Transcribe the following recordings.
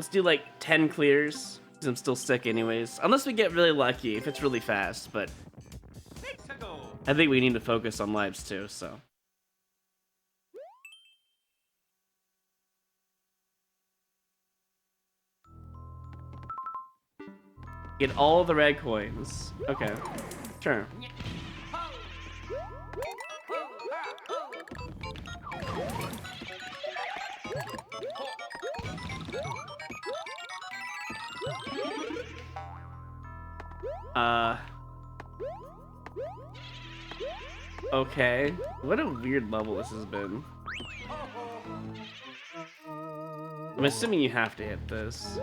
Let's do like 10 clears, because I'm still sick anyways. Unless we get really lucky, if it's really fast, but I think we need to focus on lives too, so. Get all the red coins. Okay, sure. Okay. What a weird level this has been. I'm assuming you have to hit this.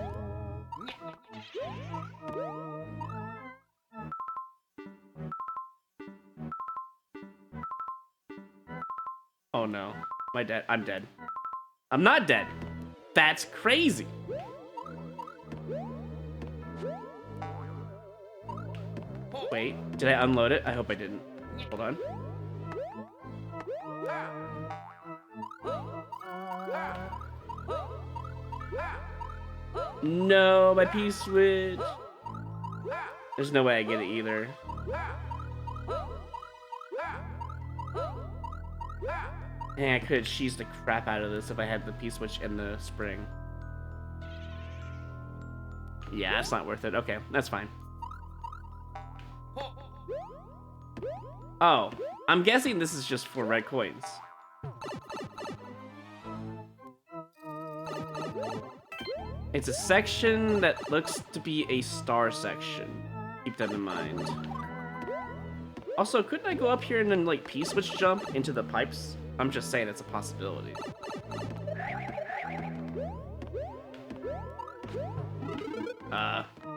Oh no. Am I dead? I'm dead. I'm not dead. That's crazy. Wait, did I unload it? I hope I didn't. Hold on. No, my P-switch. There's no way I get it either. Dang, I could cheese the crap out of this if I had the P-switch and the spring. Yeah, that's not worth it. Okay, that's fine. Oh, I'm guessing this is just for red coins. It's a section that looks to be a star section. Keep that in mind. Also, couldn't I go up here and then like P-switch jump into the pipes? I'm just saying it's a possibility.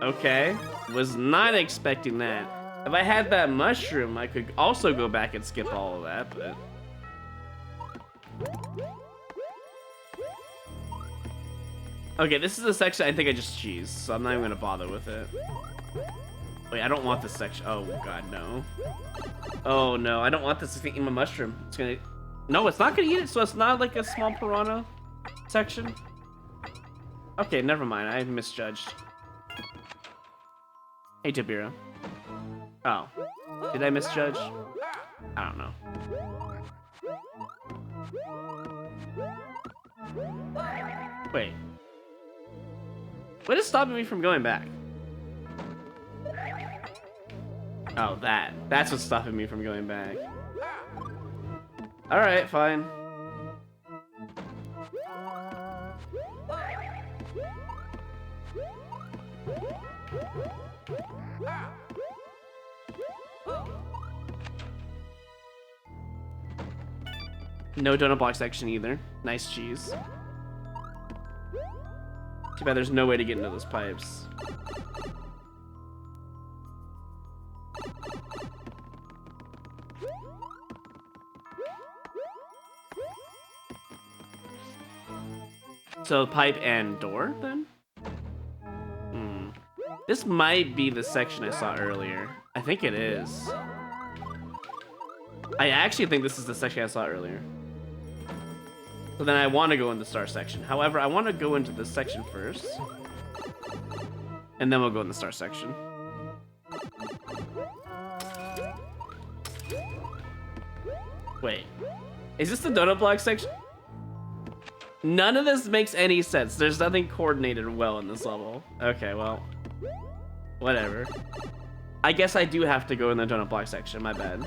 Okay. Was not expecting that. If I had that mushroom, I could also go back and skip all of that, but... Okay, this is a section I think I just cheesed, so I'm not even gonna bother with it. Wait, I don't want this section. Oh god, no. Oh no, I don't want this to eat my mushroom. It's gonna... No, it's not gonna eat it, so it's not like a small piranha section? Okay, never mind, I misjudged. Hey, Tabira. Oh. Did I misjudge? I don't know. Wait. What is stopping me from going back? Oh, that's what's stopping me from going back. Alright, fine. No donut block section either. Nice cheese. Too bad there's no way to get into those pipes. So pipe and door then? This might be the section I saw earlier. I think it is. I actually think this is the section I saw earlier. So then I want to go in the star section. However, I want to go into this section first. And then we'll go in the star section. Wait. Is this the donut block section? None of this makes any sense. There's nothing coordinated well in this level. Okay, well. Whatever. I guess I do have to go in the donut block section. My bad.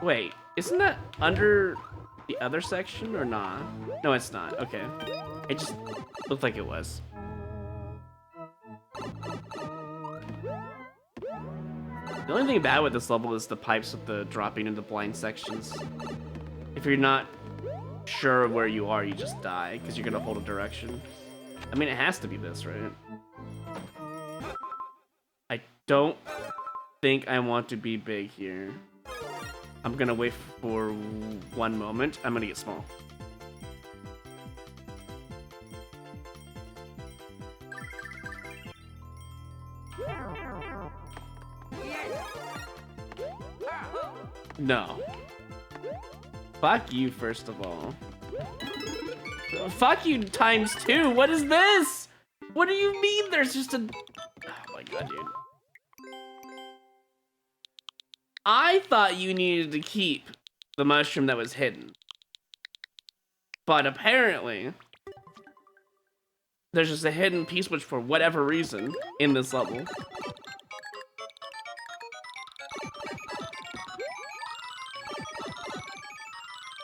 Wait, isn't that under the other section or not? No, it's not. Okay. It just looked like it was. The only thing bad with this level is the pipes with the dropping into blind sections. If you're not sure where you are, you just die because you're gonna hold a direction. I mean, it has to be this, right? I don't think I want to be big here. I'm gonna wait for 1 moment. I'm gonna get small. No. Fuck you, first of all. Fuck you times 2. What is this? What do you mean there's just a... Oh my god, dude. I thought you needed to keep the mushroom that was hidden. But apparently, there's just a hidden piece which, for whatever reason, in this level.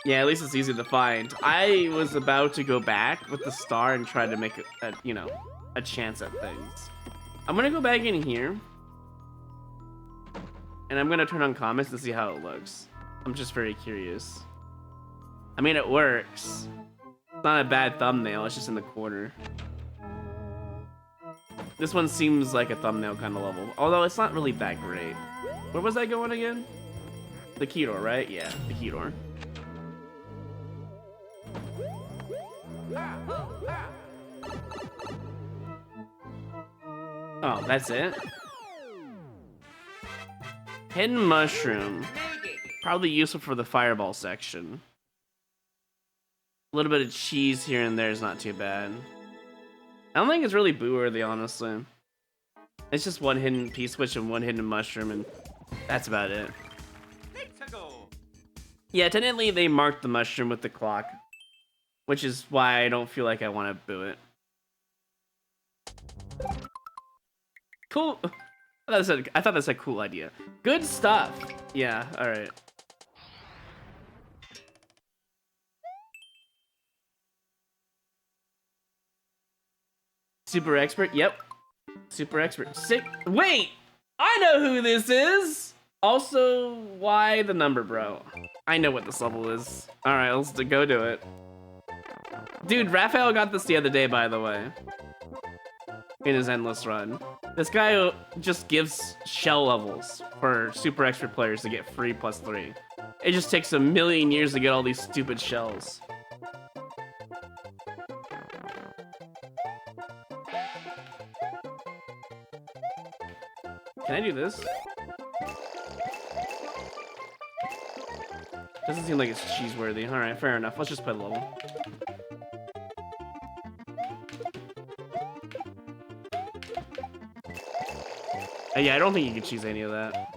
Yeah, at least it's easy to find. I was about to go back with the star and try to make you know, a chance at things. I'm gonna go back in here. And I'm gonna turn on comments to see how it looks. I'm just very curious. I mean, it works. It's not a bad thumbnail, it's just in the corner. This one seems like a thumbnail kind of level, although it's not really that great. Where was I going again? The key door, right? Yeah, the key door. Oh, that's it? Hidden mushroom. Probably useful for the fireball section. A little bit of cheese here and there is not too bad. I don't think it's really boo-worthy, honestly. It's just one hidden P-switch and one hidden mushroom, and that's about it. Yeah, technically they marked the mushroom with the clock, which is why I don't feel like I want to boo it. Cool. I thought that's a cool idea. Good stuff. Yeah, alright. Super expert? Yep. Super expert. Sick. Wait! I know who this is! Also, why the number, bro? I know what this level is. Alright, let's go do it. Dude, Raphael got this the other day, by the way. In his endless run. This guy just gives shell levels for super expert players to get free +3. It just takes a million years to get all these stupid shells. Can I do this? Doesn't seem like it's cheese-worthy. Alright, fair enough. Let's just play the level. Yeah, I don't think you can cheese any of that.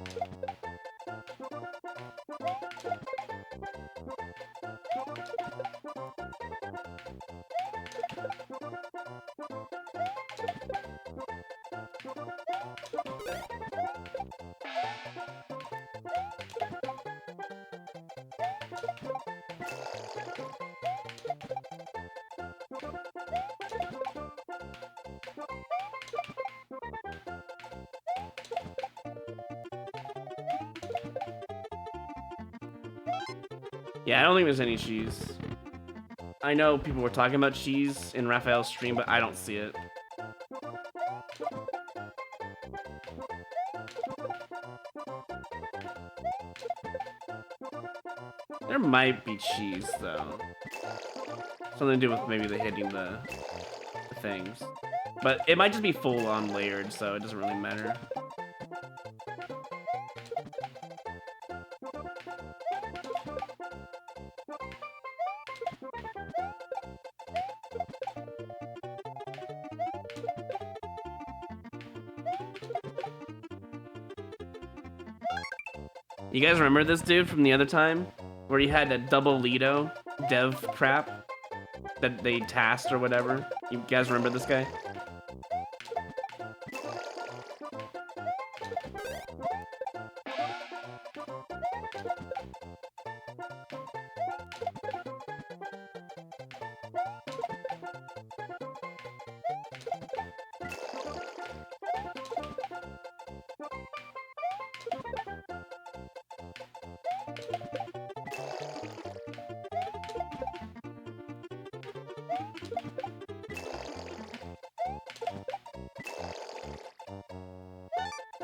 Yeah, I don't think there's any cheese. I know people were talking about cheese in Raphael's stream, but I don't see it. There might be cheese, though. Something to do with maybe the hitting the things. But it might just be full-on layered, so it doesn't really matter. You guys remember this dude from the other time? Where he had a double Lido dev crap that they tasked or whatever? You guys remember this guy?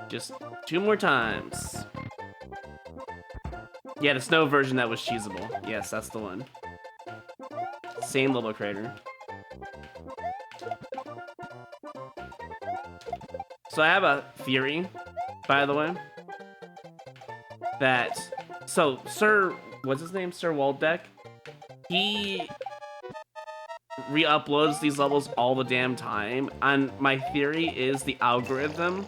Just 2 more times. Yeah, the snow version that was cheesable. Yes, that's the one. Same little crater. So I have a theory, by the way. that, so Sir, what's his name? Sir Waldeck? He re-uploads these levels all the damn time, and my theory is the algorithm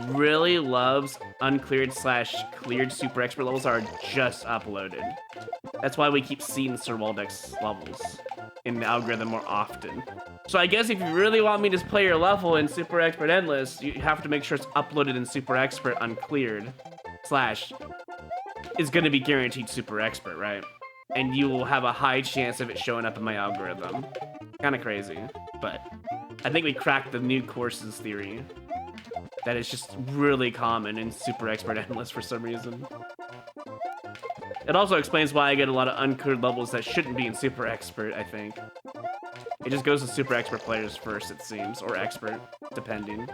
really loves uncleared / cleared super expert levels that are just uploaded. That's why we keep seeing Sir Waldeck's levels in the algorithm more often. So I guess if you really want me to play your level in Super Expert Endless, you have to make sure it's uploaded in Super Expert uncleared / is gonna be guaranteed Super Expert, right? And you will have a high chance of it showing up in my algorithm. Kinda crazy, but I think we cracked the new courses theory. That is just really common in Super Expert Endless for some reason. It also explains why I get a lot of uncleared levels that shouldn't be in Super Expert, I think. It just goes to Super Expert players first, it seems, or Expert, depending.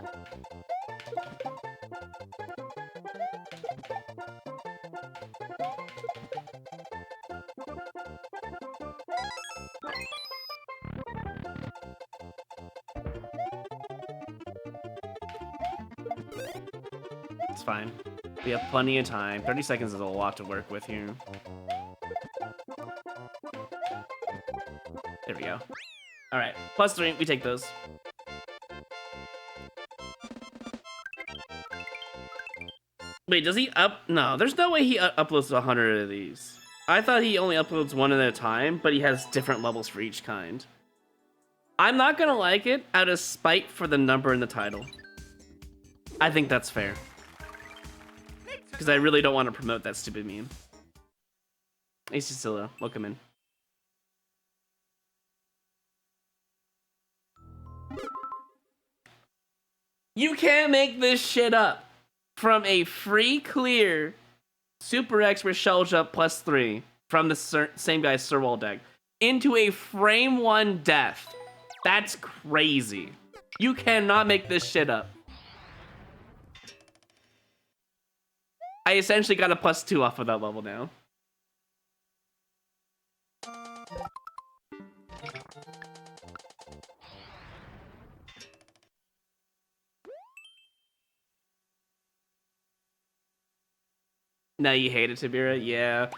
It's fine. We have plenty of time. 30 seconds is a lot to work with here. There we go. Alright, +3, we take those. Wait, does he No, there's no way he uploads 100 of these. I thought he only uploads one at a time, but he has different levels for each kind. I'm not gonna like it out of spite for the number in the title. I think that's fair. Because I really don't want to promote that stupid meme. Hey, Cecilia, welcome in. You can't make this shit up. From a free clear Super Expert Shell Jump +3 from the same guy, Sir Waldeck, into a frame 1 death. That's crazy. You cannot make this shit up. I essentially got a +2 off of that level now. Now you hate it, Tabira? Yeah.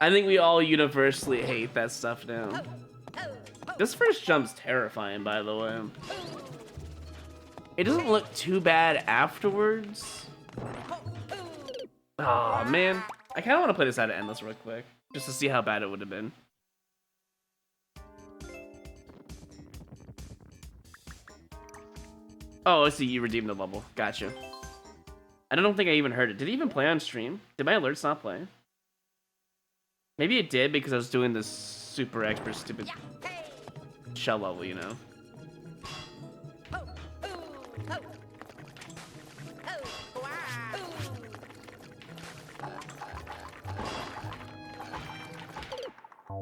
I think we all universally hate that stuff now. This first jump's terrifying, by the way. It doesn't look too bad afterwards. Oh man, I kind of want to play this out of Endless real quick, just to see how bad it would have been. Oh, I see, you redeemed the level. Gotcha. I don't think I even heard it. Did it even play on stream? Did my alerts not play? Maybe it did because I was doing this super expert stupid shell level, you know?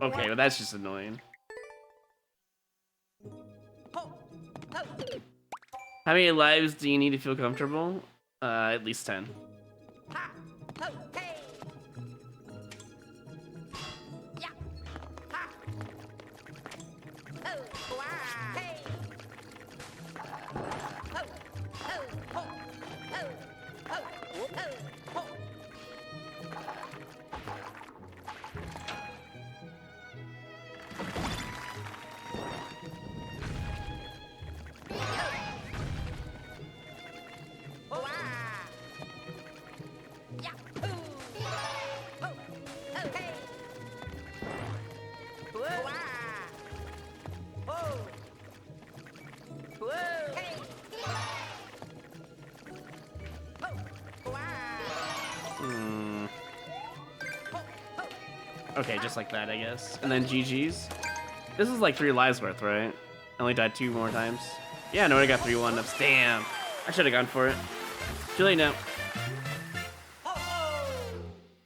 Okay, well that's just annoying. How many lives do you need to feel comfortable? At least 10. Okay, just like that, I guess. And then GG's. This is like 3 lives worth, right? I only died 2 more times. Yeah, no, I got 3 1-ups. Damn. I should have gone for it. Too late now.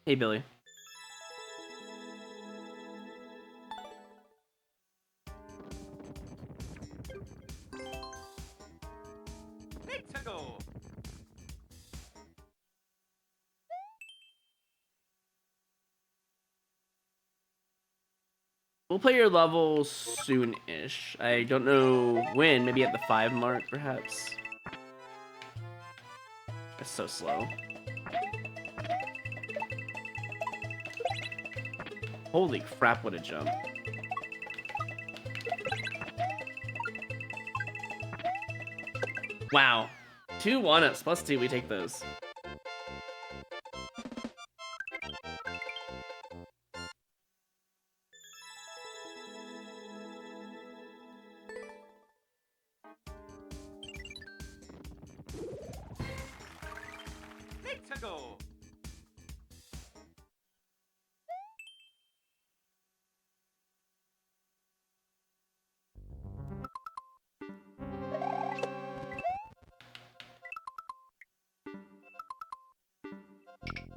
Hey, Billy. We'll play your level soon-ish. I don't know when, maybe at the 5 mark, perhaps. That's so slow. Holy crap, what a jump. Wow. 2 1-ups plus 2, we take those.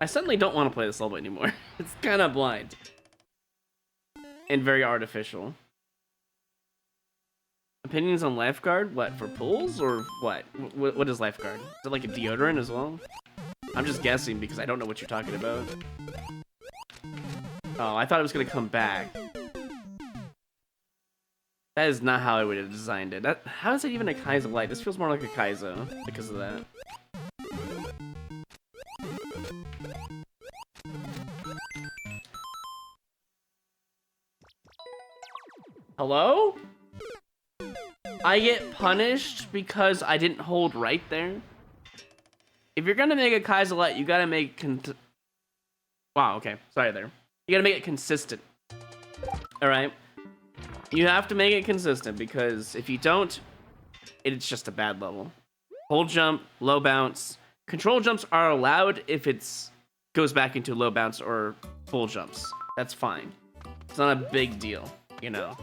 I suddenly don't want to play this level anymore. It's kind of blind. And very artificial. Opinions on lifeguard? What, for pools or what? What is lifeguard? Is it like a deodorant as well? I'm just guessing because I don't know what you're talking about. Oh, I thought it was gonna come back. That is not how I would have designed it. How is it even a Kaizo light? This feels more like a Kaizo because of that. Hello? I get punished because I didn't hold right there? If you're gonna make a Kaizo light, you gotta make wow, okay. Sorry there. You gotta make it consistent. Alright? You have to make it consistent because if you don't, it's just a bad level. Hold jump, low bounce. Control jumps are allowed if it's goes back into low bounce or full jumps. That's fine. It's not a big deal, you know.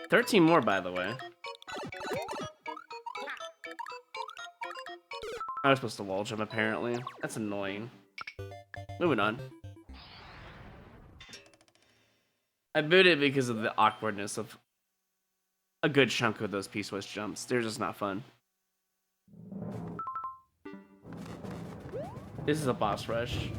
$13 more, by the way. I was supposed to wall jump, apparently. That's annoying. Moving on. I booted because of the awkwardness of a good chunk of those P-Swiss jumps. They're just not fun. This is a boss rush.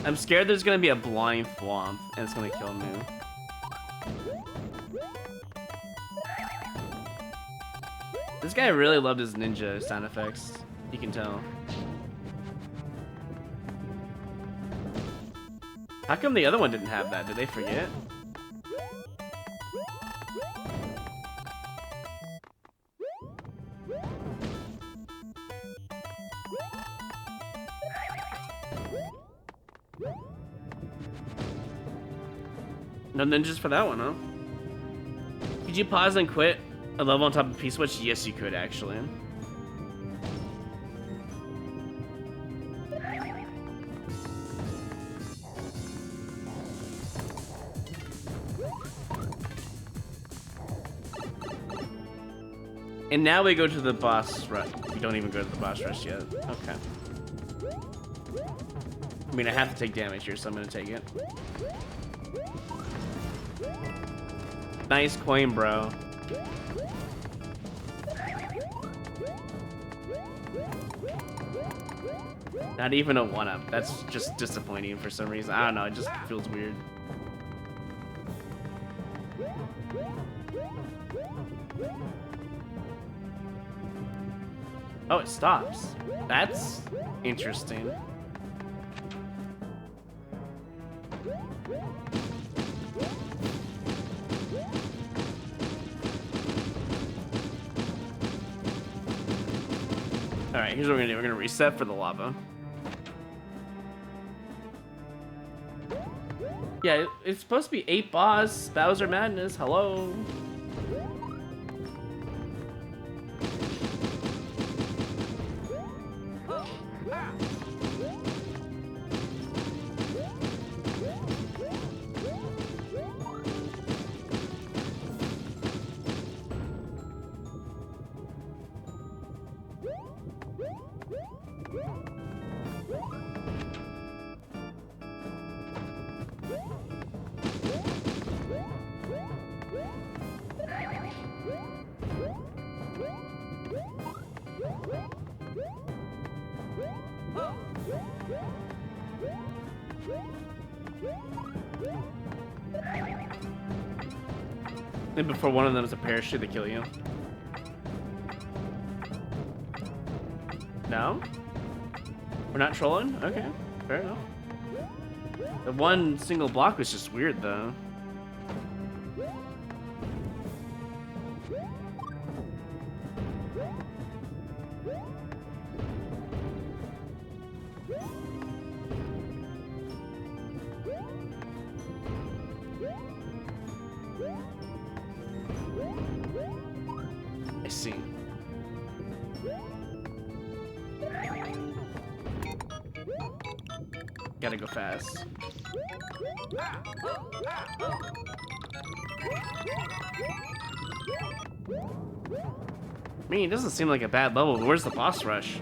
I'm scared there's gonna be a blind thwomp and it's gonna kill me. This guy really loved his ninja sound effects. You can tell. How come the other one didn't have that? Did they forget? No ninjas for that one, huh? Could you pause and quit a level on top of P-Switch? Yes, you could, actually. And now we go to the boss rush. We don't even go to the boss rush yet. Okay. I mean, I have to take damage here, so I'm gonna take it. Nice coin, bro. Not even a 1-up. That's just disappointing for some reason. I don't know, it just feels weird. Oh, it stops. That's interesting. Alright, here's what we're gonna do. We're gonna reset for the lava. Yeah, it's supposed to be 8 boss. Bowser Madness. Hello. And before one of them is a parachute to kill you. No? We're not trolling? Okay, fair enough. The one single block was just weird, though. I see. Gotta go fast. I mean, it doesn't seem like a bad level, but where's the boss rush?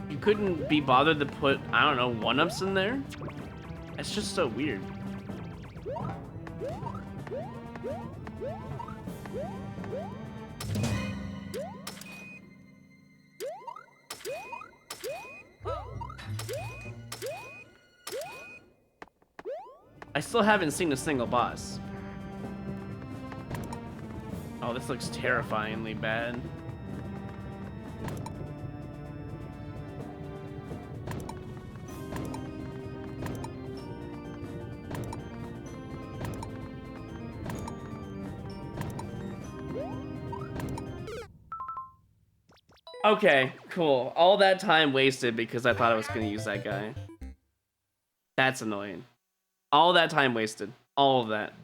You couldn't be bothered to put, I don't know, one-ups in there? It's just so weird. I still haven't seen a single boss. Oh, this looks terrifyingly bad. Okay, cool. All that time wasted because I thought I was gonna use that guy. That's annoying. All that time wasted. All of that.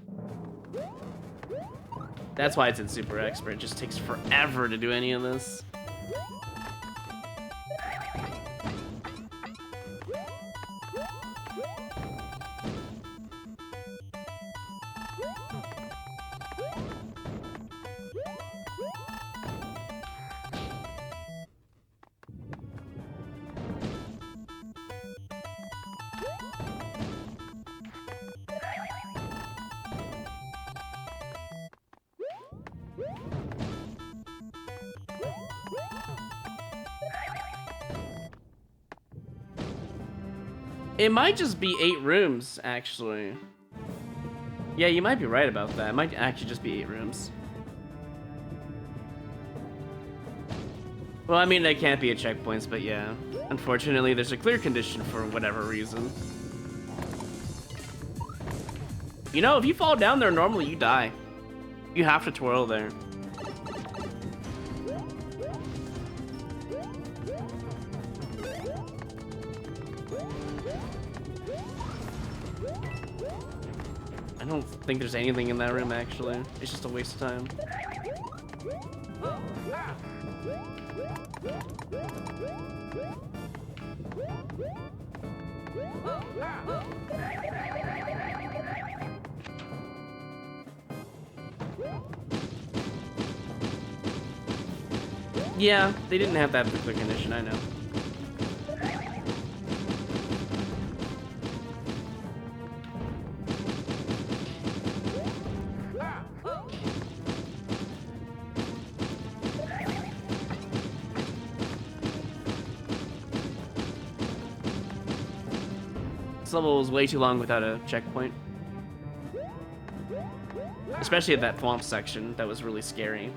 That's why it's in Super Expert. It just takes forever to do any of this. It might just be 8 rooms, actually. Yeah, you might be right about that. It might actually just be 8 rooms. Well, I mean, they can't be at checkpoints, but yeah. Unfortunately, there's a clear condition for whatever reason. You know, if you fall down there normally, you die. You have to twirl there. I don't think there's anything in that room, actually. It's just a waste of time. Yeah, they didn't have that particular condition, I know. This level was way too long without a checkpoint. Especially at that swamp section, that was really scary.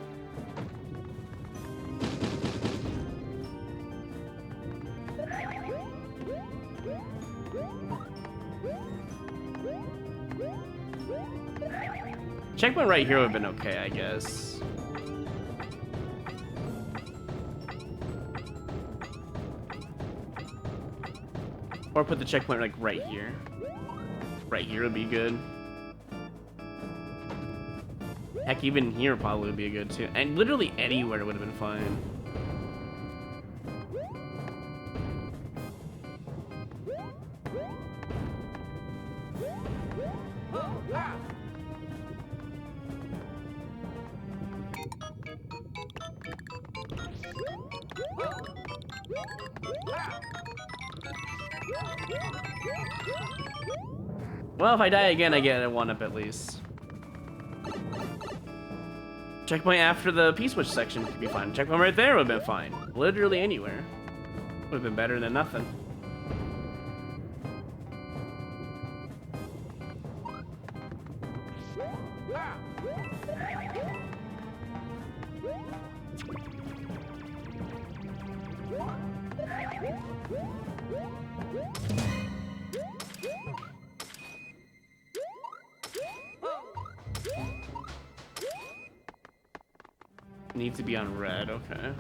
Checkpoint right here would have been okay, I guess. Or put the checkpoint like right here. Right here would be good. Heck, even here probably would be good too. And literally anywhere would have been fine. Well, if I die again, I get a 1-up at least. Checkpoint after the P-switch section could be fine. Checkpoint right there would have been fine. Literally anywhere. Would have been better than nothing. Need to be on red, okay.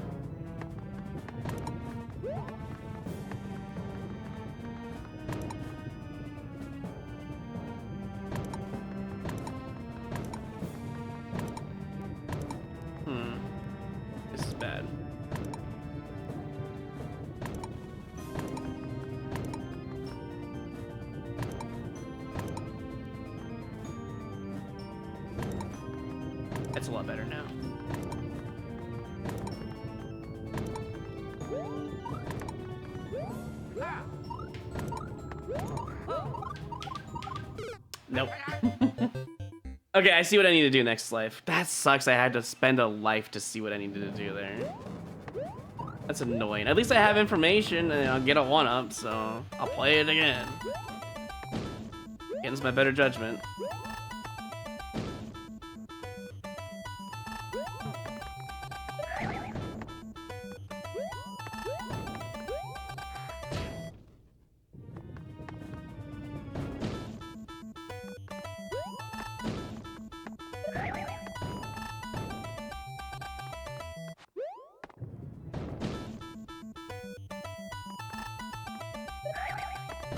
This is bad. That's a lot better now. Nope. Okay, I see what I need to do next life. That sucks. I had to spend a life to see what I needed to do there. That's annoying. At least I have information and I'll get a 1-up, so I'll play it again. Against my better judgment.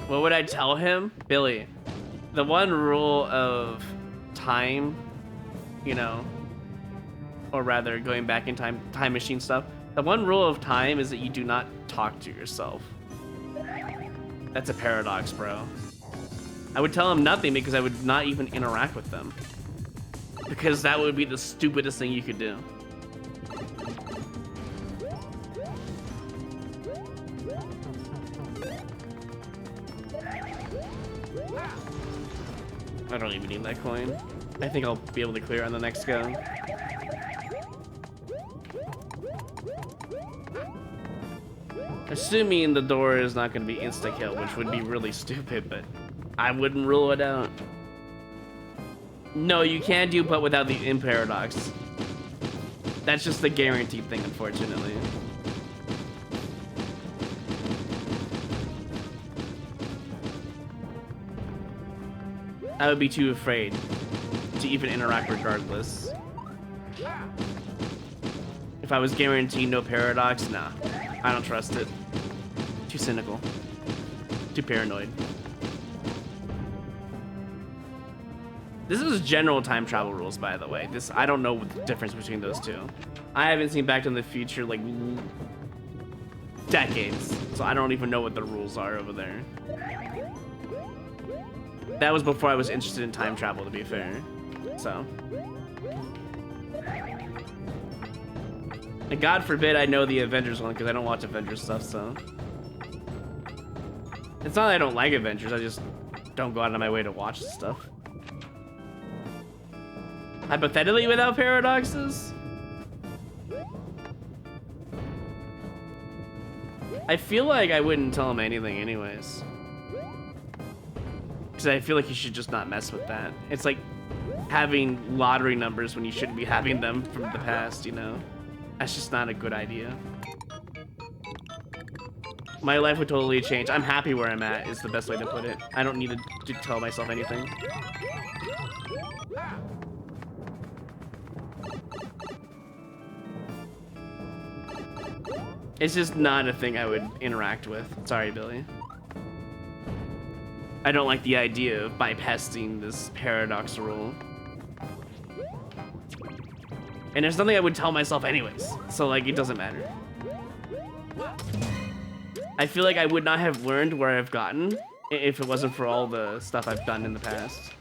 What would I tell him? Billy, the one rule of time, you know, or rather going back in time machine stuff, the one rule of time is that you do not talk to yourself. That's a paradox, bro. I would tell him nothing because I would not even interact with them. Because that would be the stupidest thing you could do. I don't even need that coin. I think I'll be able to clear on the next go. Assuming the door is not going to be insta-kill, which would be really stupid, but I wouldn't rule it out. No, you can do but without the in paradox. That's just the guaranteed thing, unfortunately. I would be too afraid to even interact regardless. If I was guaranteed no paradox, nah. I don't trust it. Too cynical. Too paranoid. This is general time travel rules, by the way. I don't know the difference between those two. I haven't seen Back to the Future like decades, so I don't even know what the rules are over there. That was before I was interested in time travel, to be fair. So. And God forbid I know the Avengers one, because I don't watch Avengers stuff, so. It's not that I don't like Avengers, I just don't go out of my way to watch stuff. Hypothetically without paradoxes? I feel like I wouldn't tell him anything anyways. Because I feel like you should just not mess with that. It's like having lottery numbers when you shouldn't be having them from the past, you know? That's just not a good idea. My life would totally change. I'm happy where I'm at is the best way to put it. I don't need to tell myself anything. It's just not a thing I would interact with. Sorry, Billy. I don't like the idea of bypassing this paradox rule. And there's nothing I would tell myself anyways, so like it doesn't matter. I feel like I would not have learned where I've gotten if it wasn't for all the stuff I've done in the past.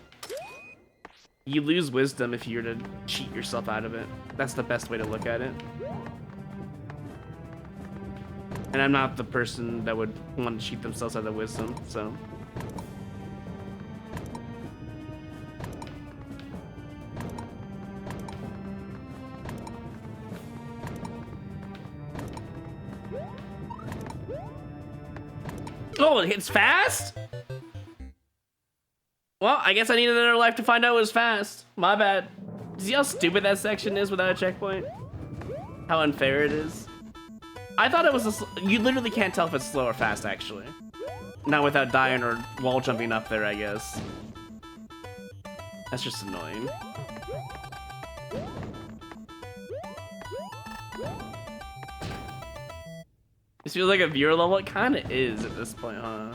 You lose wisdom if you're to cheat yourself out of it. That's the best way to look at it. And I'm not the person that would want to cheat themselves out of wisdom, so. Oh, it hits fast? Well, I guess I need another life to find out it was fast. My bad. See how stupid that section is without a checkpoint? How unfair it is? I thought it was you literally can't tell if it's slow or fast, actually. Not without dying or wall jumping up there, I guess. That's just annoying. This feels like a viewer level. It kind of is at this point, huh?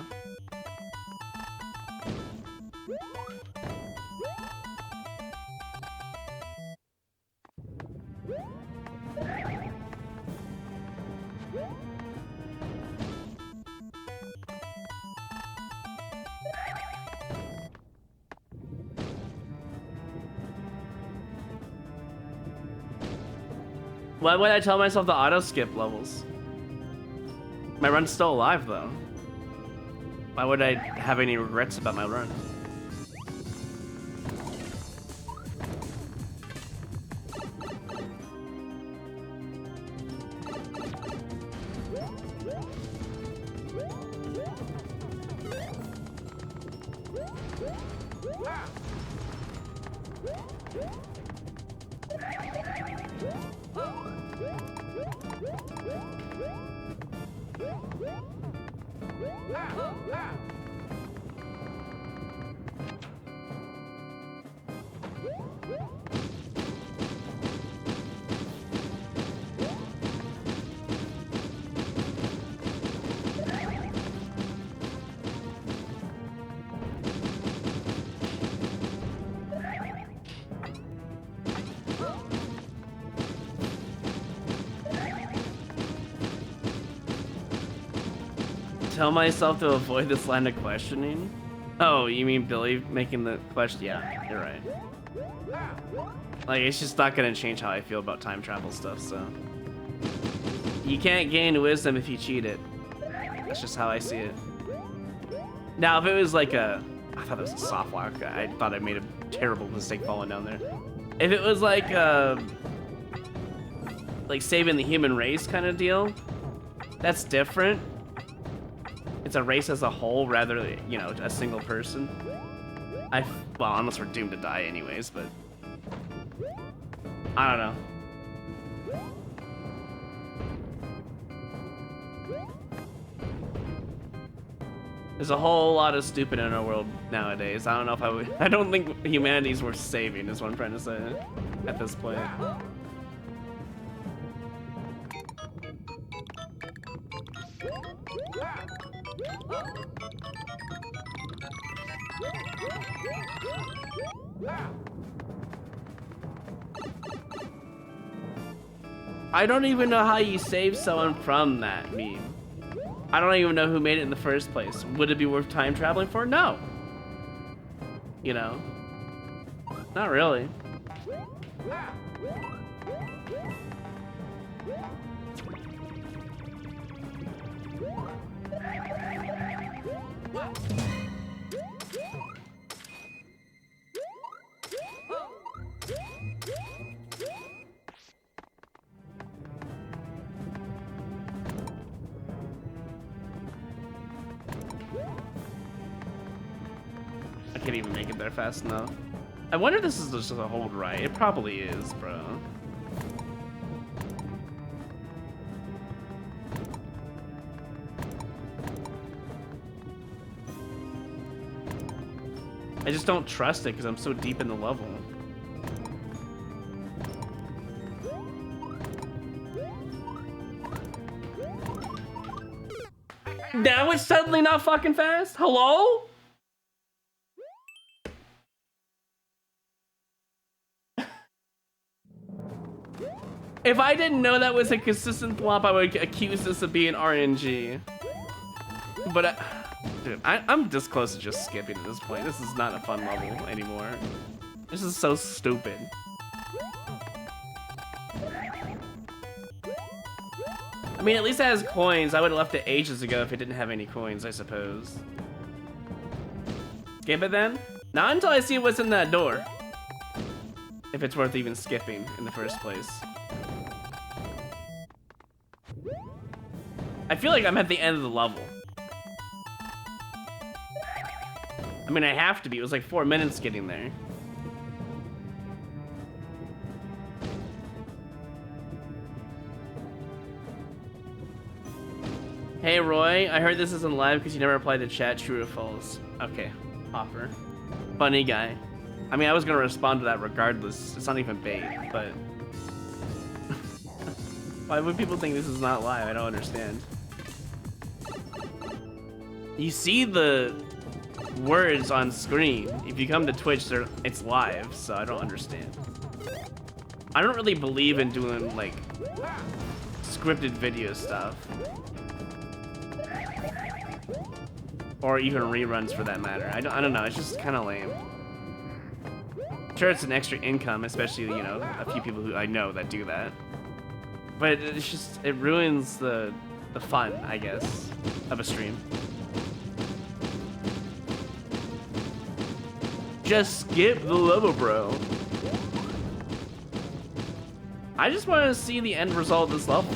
Why would I tell myself to auto skip levels? My run's still alive though. Why would I have any regrets about my run? Tell myself to avoid this line of questioning? Oh, you mean Billy making the question? Yeah, you're right. Like, it's just not gonna change how I feel about time travel stuff, so. You can't gain wisdom if you cheat it. That's just how I see it. Now, if it was like I thought it was a soft lock. I thought I made a terrible mistake falling down there. If it was like saving the human race kind of deal, that's different. It's a race as a whole rather than, you know, a single person. Well, unless we're doomed to die anyways, but I don't know. There's a whole lot of stupid in our world nowadays. I don't know if I don't think humanity's worth saving is what I'm trying to say at this point. I don't even know how you save someone from that meme. I don't even know who made it in the first place. Would it be worth time traveling for? No. You know, not really. I can't even make it there fast enough. I wonder if this is just a hold right. It probably is, bro. I just don't trust it because I'm so deep in the level. Now it's suddenly not fucking fast? Hello? If I didn't know that was a consistent flop, I would accuse this of being RNG. But dude, I'm this close to just skipping at this point. This is not a fun level anymore. This is so stupid. mean, at least it has coins. I would have left it ages ago if it didn't have any coins, I suppose. Skip it then? Not until I see what's in that door. If it's worth even skipping in the first place. I feel like I'm at the end of the level. I mean, I have to be. It was like 4 minutes getting there. Hey Roy, I heard this isn't live because you never replied to chat. True or false? Okay, offer. Funny guy. I mean, I was gonna respond to that regardless. It's not even bait, but why would people think this is not live? I don't understand. You see the words on screen. If you come to Twitch, it's live, so I don't understand. I don't really believe in doing like scripted video stuff. Or even reruns for that matter. I don't know, it's just kind of lame. Sure, it's an extra income, especially, you know, a few people who I know that do that. But it's just, it ruins the fun, I guess, of a stream. Just skip the level, bro. I just want to see the end result of this level.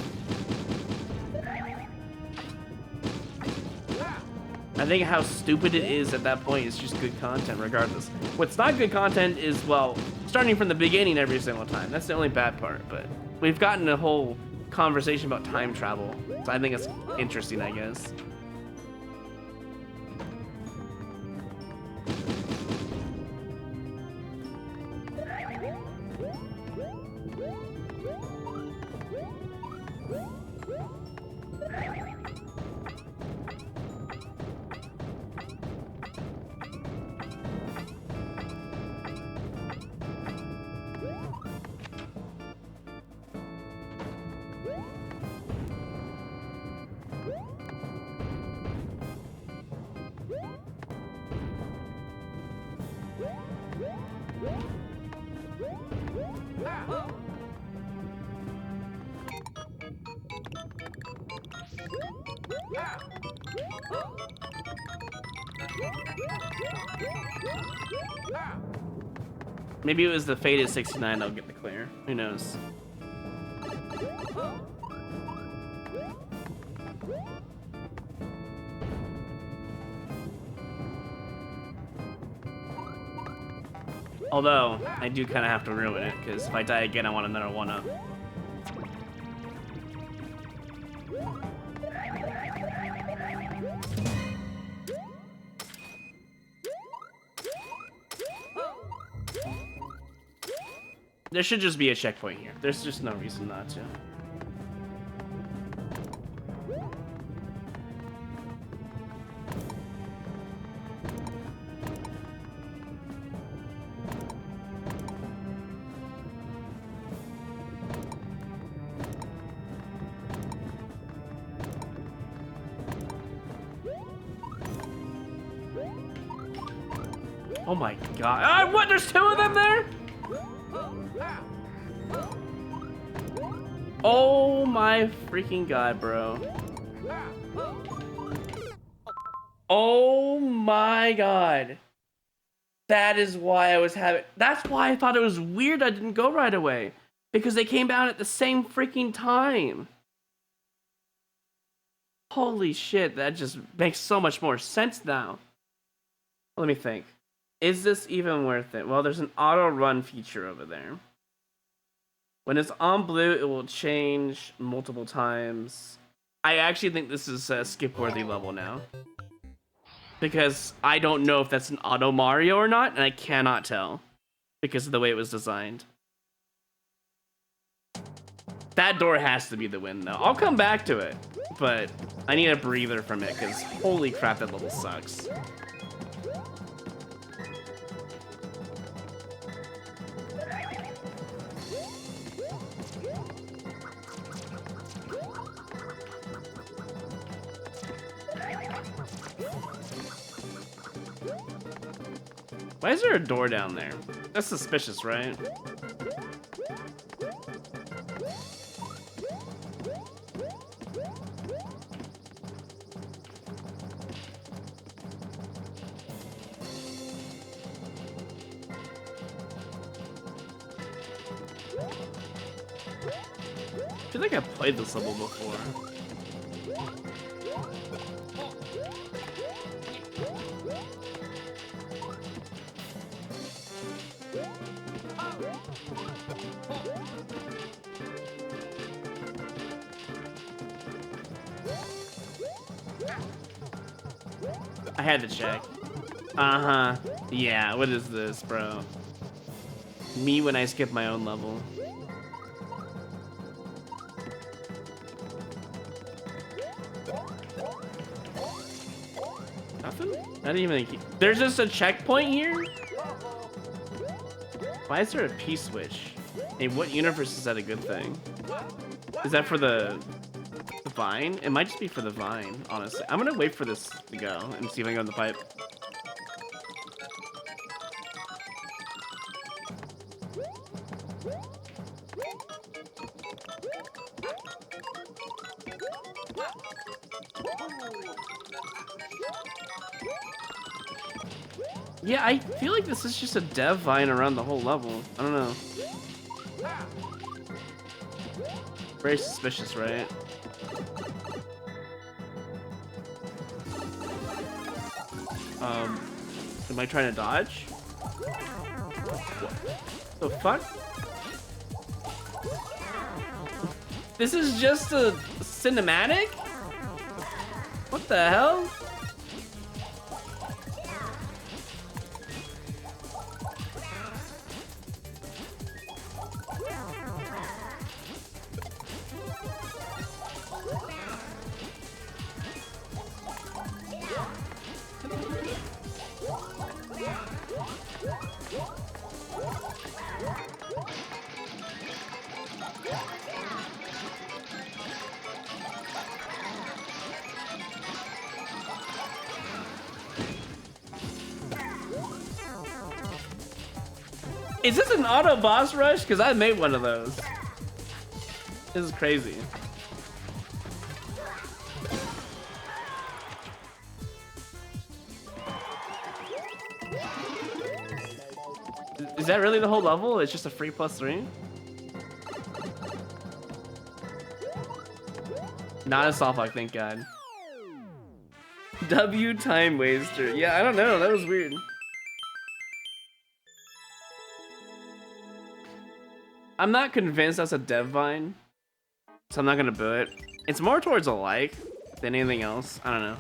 I think how stupid it is at that point is just good content regardless. What's not good content is, well, starting from the beginning every single time. That's the only bad part, but we've gotten a whole conversation about time travel. So I think it's interesting, I guess. Maybe it was the faded 69 I'll get the clear. Who knows? Although, I do kind of have to ruin it, because if I die again, I want another 1-up. There should just be a checkpoint here. There's just no reason not to. Oh my god. What? There's 2 of them there? Oh my freaking god, bro. Oh my god. That is why I was having... That's why I thought it was weird I didn't go right away. Because they came out at the same freaking time. Holy shit, that just makes so much more sense now. Let me think. Is this even worth it? Well, there's an auto run feature over there. When it's on blue, it will change multiple times. I actually think this is a skip-worthy level now. Because I don't know if that's an auto Mario or not, and I cannot tell. Because of the way it was designed. That door has to be the win, though. I'll come back to it, but I need a breather from it, because holy crap, that level sucks. Why is there a door down there? That's suspicious, right? I feel like I played this level before. I had to check. Uh-huh. Yeah, what is this, bro? Me when I skip my own level. Nothing? Not even there's just a checkpoint here? Why is there a P-switch? In what universe is that a good thing? Is that for the vine? It might just be for the vine, honestly. I'm gonna wait for this to go and see if I can go in the pipe. Yeah, I feel like this is just a dev vine around the whole level. I don't know. Very suspicious, right? Am I trying to dodge? What the fuck? This is just a cinematic? What the hell? Is this an auto boss rush? Because I made one of those. This is crazy. Is that really the whole level? It's just a free +3? Not a soft lock, thank God. W time waster. Yeah, I don't know. That was weird. I'm not convinced that's a dev vine, so I'm not gonna boo it. It's more towards a like than anything else. I don't know.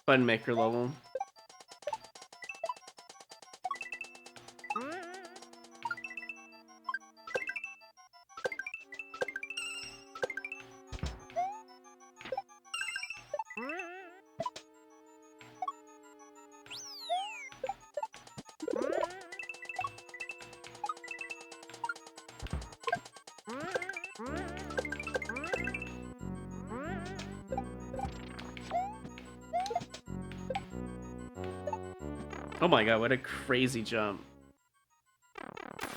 Button maker level. Oh my god, what a crazy jump.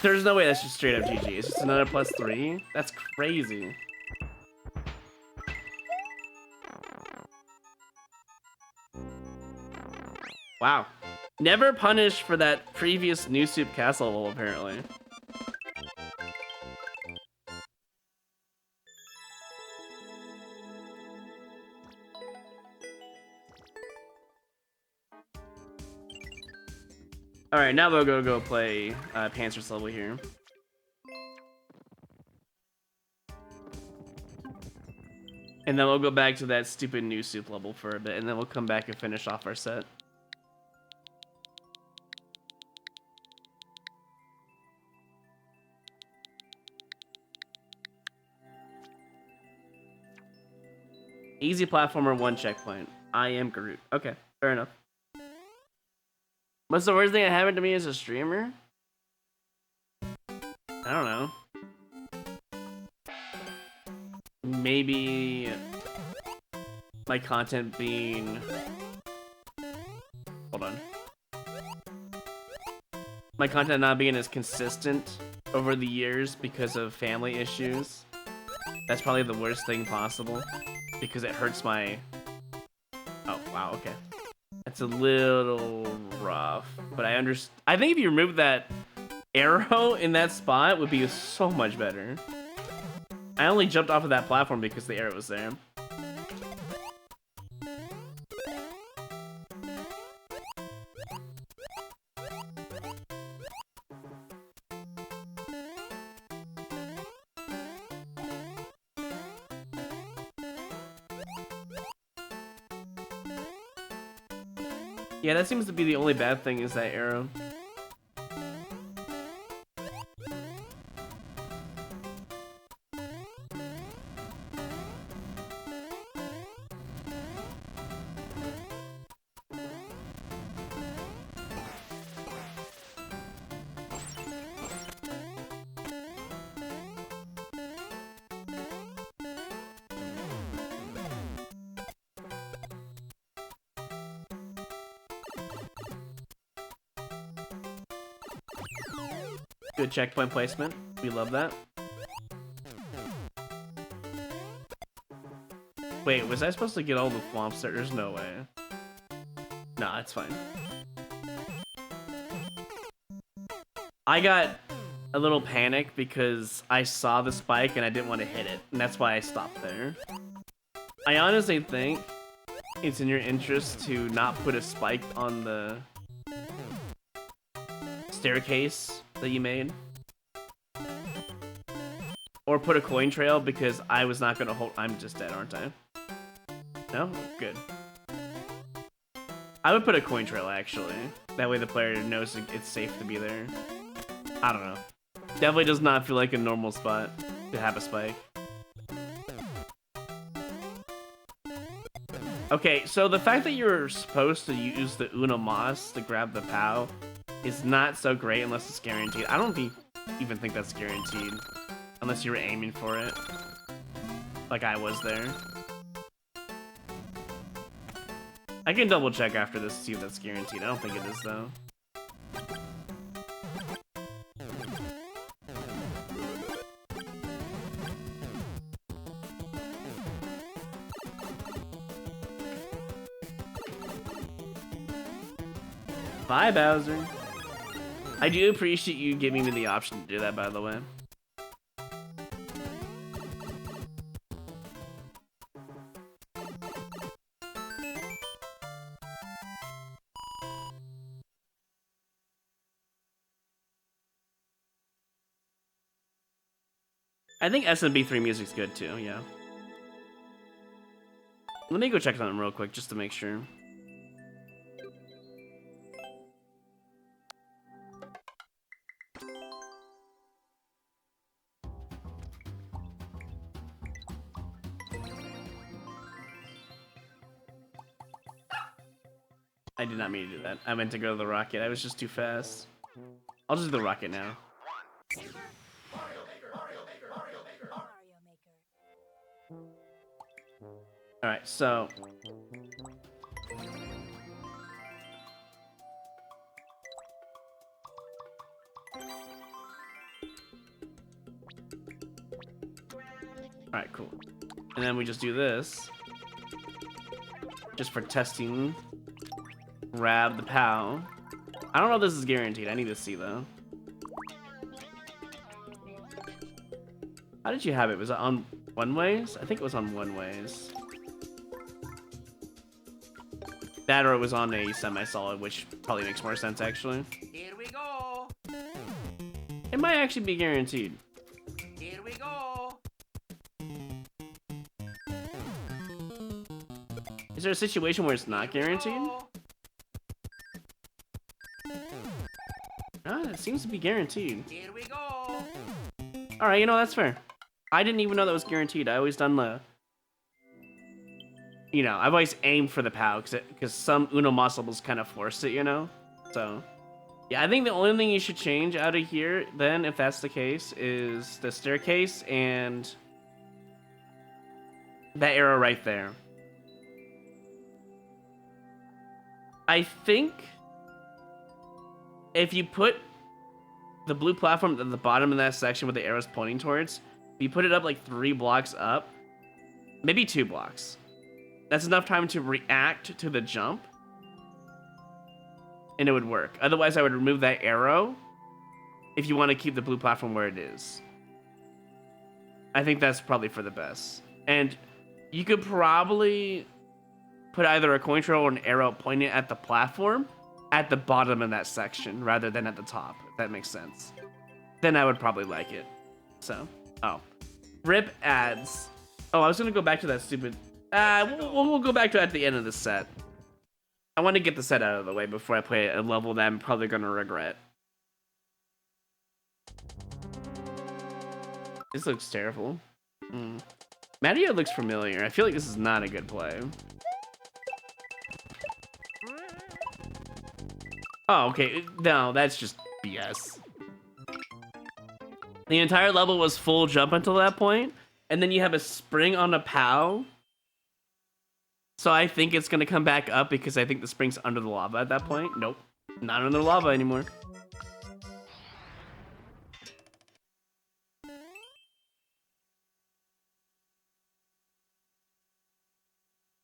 There's no way that's just straight up GG. It's just another +3? That's crazy. Wow. Never punished for that previous New Soup Castle level, apparently. Alright, now we'll go play Panzer's level here. And then we'll go back to that stupid New Soup level for a bit, and then we'll come back and finish off our set. Easy platformer, 1 checkpoint. I am Groot. Okay, fair enough. What's the worst thing that happened to me as a streamer? I don't know. Maybe my content being... Hold on. My content not being as consistent over the years because of family issues. That's probably the worst thing possible, because it hurts my Wow, okay. That's a little rough, but I think if you remove that arrow in that spot, it would be so much better. I only jumped off of that platform because the arrow was there. Yeah, that seems to be the only bad thing is that arrow. Good checkpoint placement. We love that. Wait, was I supposed to get all the thwomps there? There's no way. Nah, it's fine. I got a little panic because I saw the spike and I didn't want to hit it, and that's why I stopped there. I honestly think it's in your interest to not put a spike on the staircase that you made. Or put a coin trail, because I was not gonna hold. I'm just dead, aren't I? No? Good. I would put a coin trail, actually. That way the player knows it's safe to be there. I don't know. Definitely does not feel like a normal spot to have a spike. Okay, so the fact that you're supposed to use the Uno Mas to grab the POW is not so great unless it's guaranteed. I don't even think that's guaranteed. Unless you were aiming for it. Like I was there. I can double check after this to see if that's guaranteed. I don't think it is though. Bye, Bowser. I do appreciate you giving me the option to do that, by the way. I think SMB3 music's good too, yeah. Let me go check on them real quick just to make sure. I did not mean to do that. I meant to go to the rocket. I was just too fast. I'll just do the rocket now. Alright, so... Alright, cool. And then we just do this. Just for testing. Grab the POW. I don't know if this is guaranteed. I need to see, though. How did you have it? Was it on one ways? I think it was on one ways. That or it was on a semi-solid, which probably makes more sense, actually. Here we go. It might actually be guaranteed. Here we go. Is there a situation where it's not guaranteed? Ah, it seems to be guaranteed. Here we go. Alright, you know, that's fair. I didn't even know that was guaranteed. I always done the... You know, I've always aimed for the POW, because some Uno muscles kind of forced it, you know? So, yeah, I think the only thing you should change out of here, then, if that's the case, is the staircase and that arrow right there. I think if you put the blue platform at the bottom of that section with the arrows pointing towards, if you put it up like 3 blocks up, maybe 2 blocks. That's enough time to react to the jump. And it would work. Otherwise, I would remove that arrow if you want to keep the blue platform where it is. I think that's probably for the best. And you could probably put either a coin trail or an arrow pointing at the platform at the bottom of that section rather than at the top, if that makes sense. Then I would probably like it. So, oh. Rip ads. Oh, I was going to go back to that stupid... we'll go back to it at the end of the set. I want to get the set out of the way before I play a level that I'm probably going to regret. This looks terrible. Mario looks familiar. I feel like this is not a good play. Oh, okay. No, that's just BS. The entire level was full jump until that point, and then you have a spring on a POW. So I think it's gonna come back up because I think the spring's under the lava at that point. Nope, not under the lava anymore.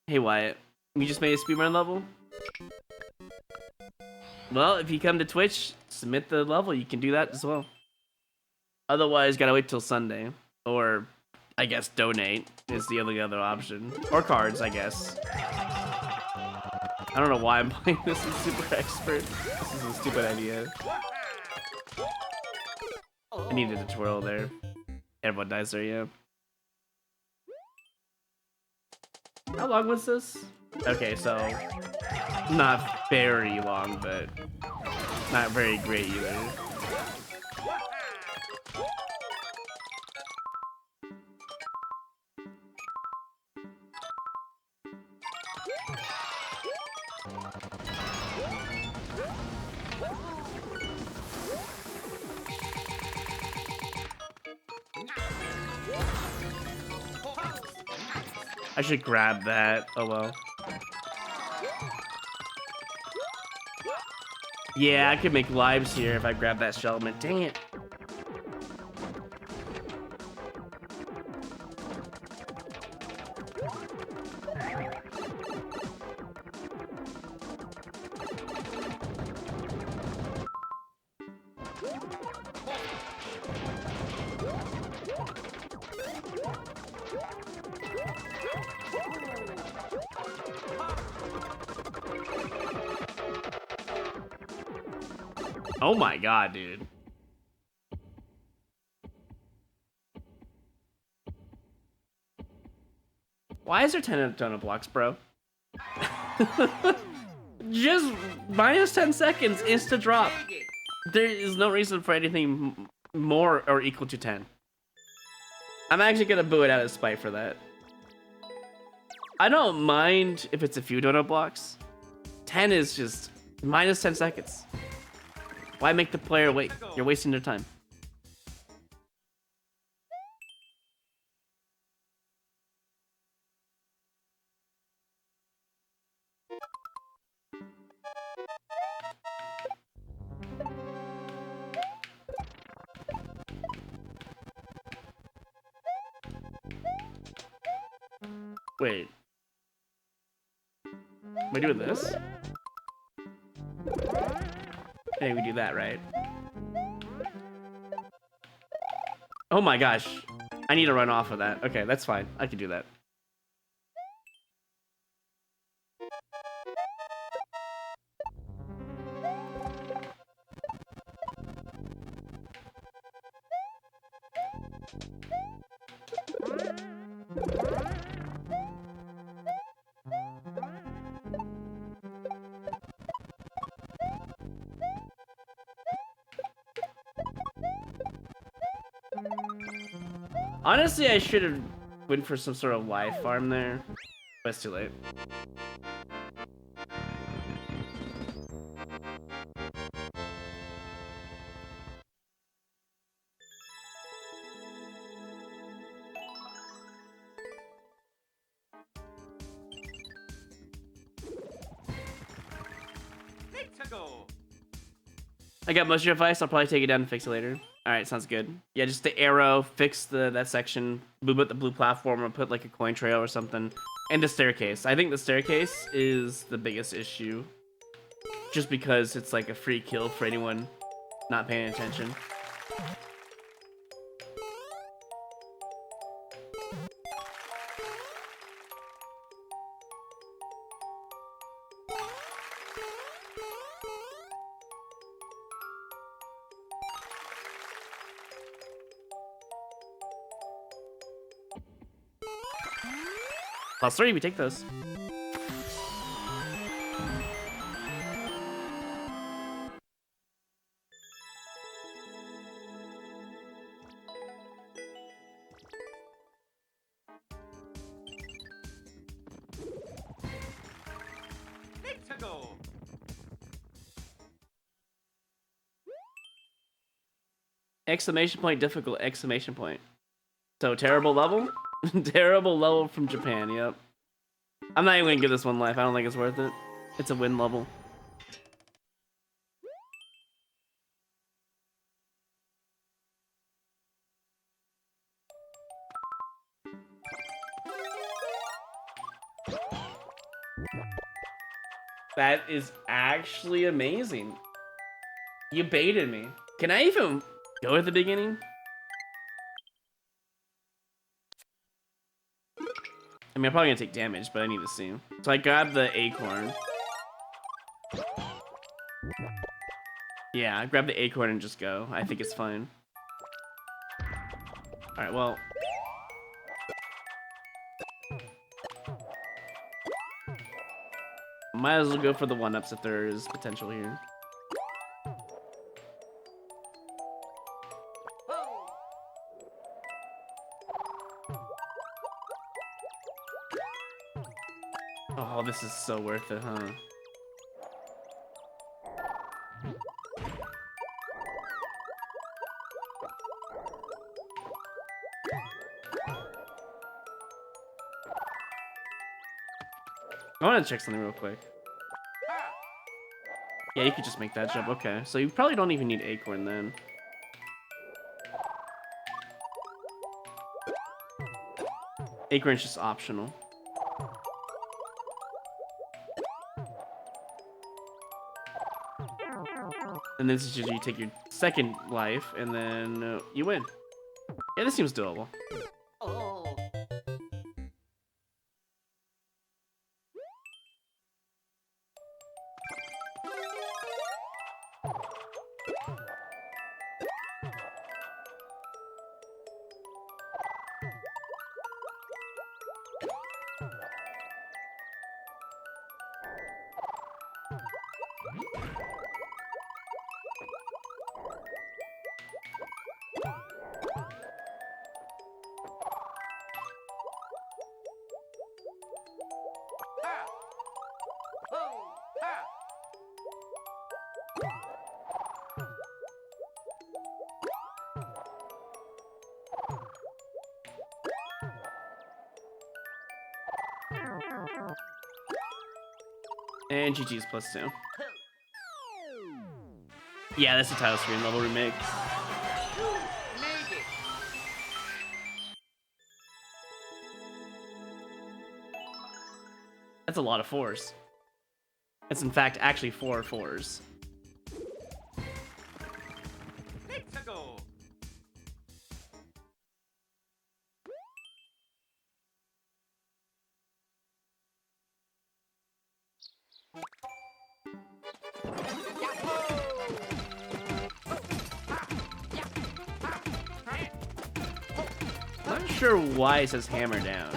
Hey Wyatt, we just made a speedrun level? Well, if you come to Twitch, submit the level, you can do that as well. Otherwise, gotta wait till Sunday. Or, I guess, donate is the only other option. Or cards, I guess. I don't know why I'm playing this in Super Expert. This is a stupid idea. I needed a twirl there. Everyone dies there, yeah. How long was this? Okay, so not very long, but not very great either. I should grab that. Oh well. Yeah, I could make lives here if I grab that shell element. Dang it. Oh my god, dude. Why is there 10 donut blocks, bro? Just minus 10 seconds, insta drop. There is no reason for anything more or equal to 10. I'm actually gonna boo it out of spite for that. I don't mind if it's a few donut blocks. 10 is just minus 10 seconds. Why make the player wait? You're wasting their time. Wait. We doing this? Hey, we do that, right? Oh my gosh. I need to run off of that. Okay, that's fine. I can do that. Honestly, I should have went for some sort of life farm there, but it's too late. I got most of your advice. I'll probably take it down and fix it later. All right, sounds good. Yeah, just the arrow, fix that section, move up the blue platform, or put like a coin trail or something. And the staircase. I think the staircase is the biggest issue. Just because it's like a free kill for anyone not paying attention. +3, we take those. Let's go. Exclamation point difficult, exclamation point. So terrible level? Terrible level from Japan, yep. I'm not even gonna give this one life, I don't think it's worth it. It's a win level. That is actually amazing. You baited me. Can I even go at the beginning? I mean, I'm probably gonna take damage, but I need to see. So I grabbed the acorn. Yeah, grab the acorn and just go. I think it's fine. Alright, well. Might as well go for the 1-ups if there is potential here. Oh, this is so worth it, huh? I want to check something real quick. Yeah, you could just make that jump. Okay, so you probably don't even need acorn then. Acorn's just optional. And this is just you take your second life and then you win. Yeah, this seems doable. Oh. And GG's +2. Yeah, that's a title screen level remake. Made it. That's a lot of 4s. It's in fact actually 4 4s. Let's go. I'm not sure why it says hammer down.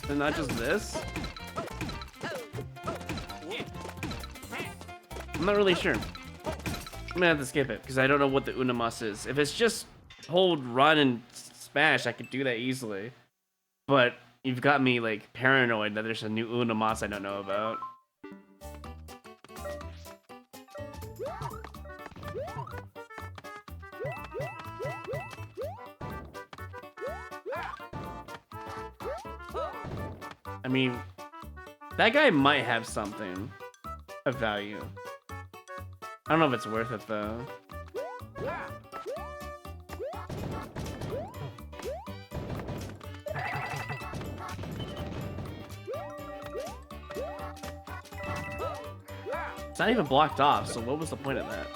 And not just this? I'm not really sure. I'm gonna have to skip it because I don't know what the Unamas is. If it's just hold, run, and smash, I could do that easily. But you've got me like paranoid that there's a new Unamas I don't know about. I mean, that guy might have something of value. I don't know if it's worth it though. It's not even blocked off, so what was the point of that?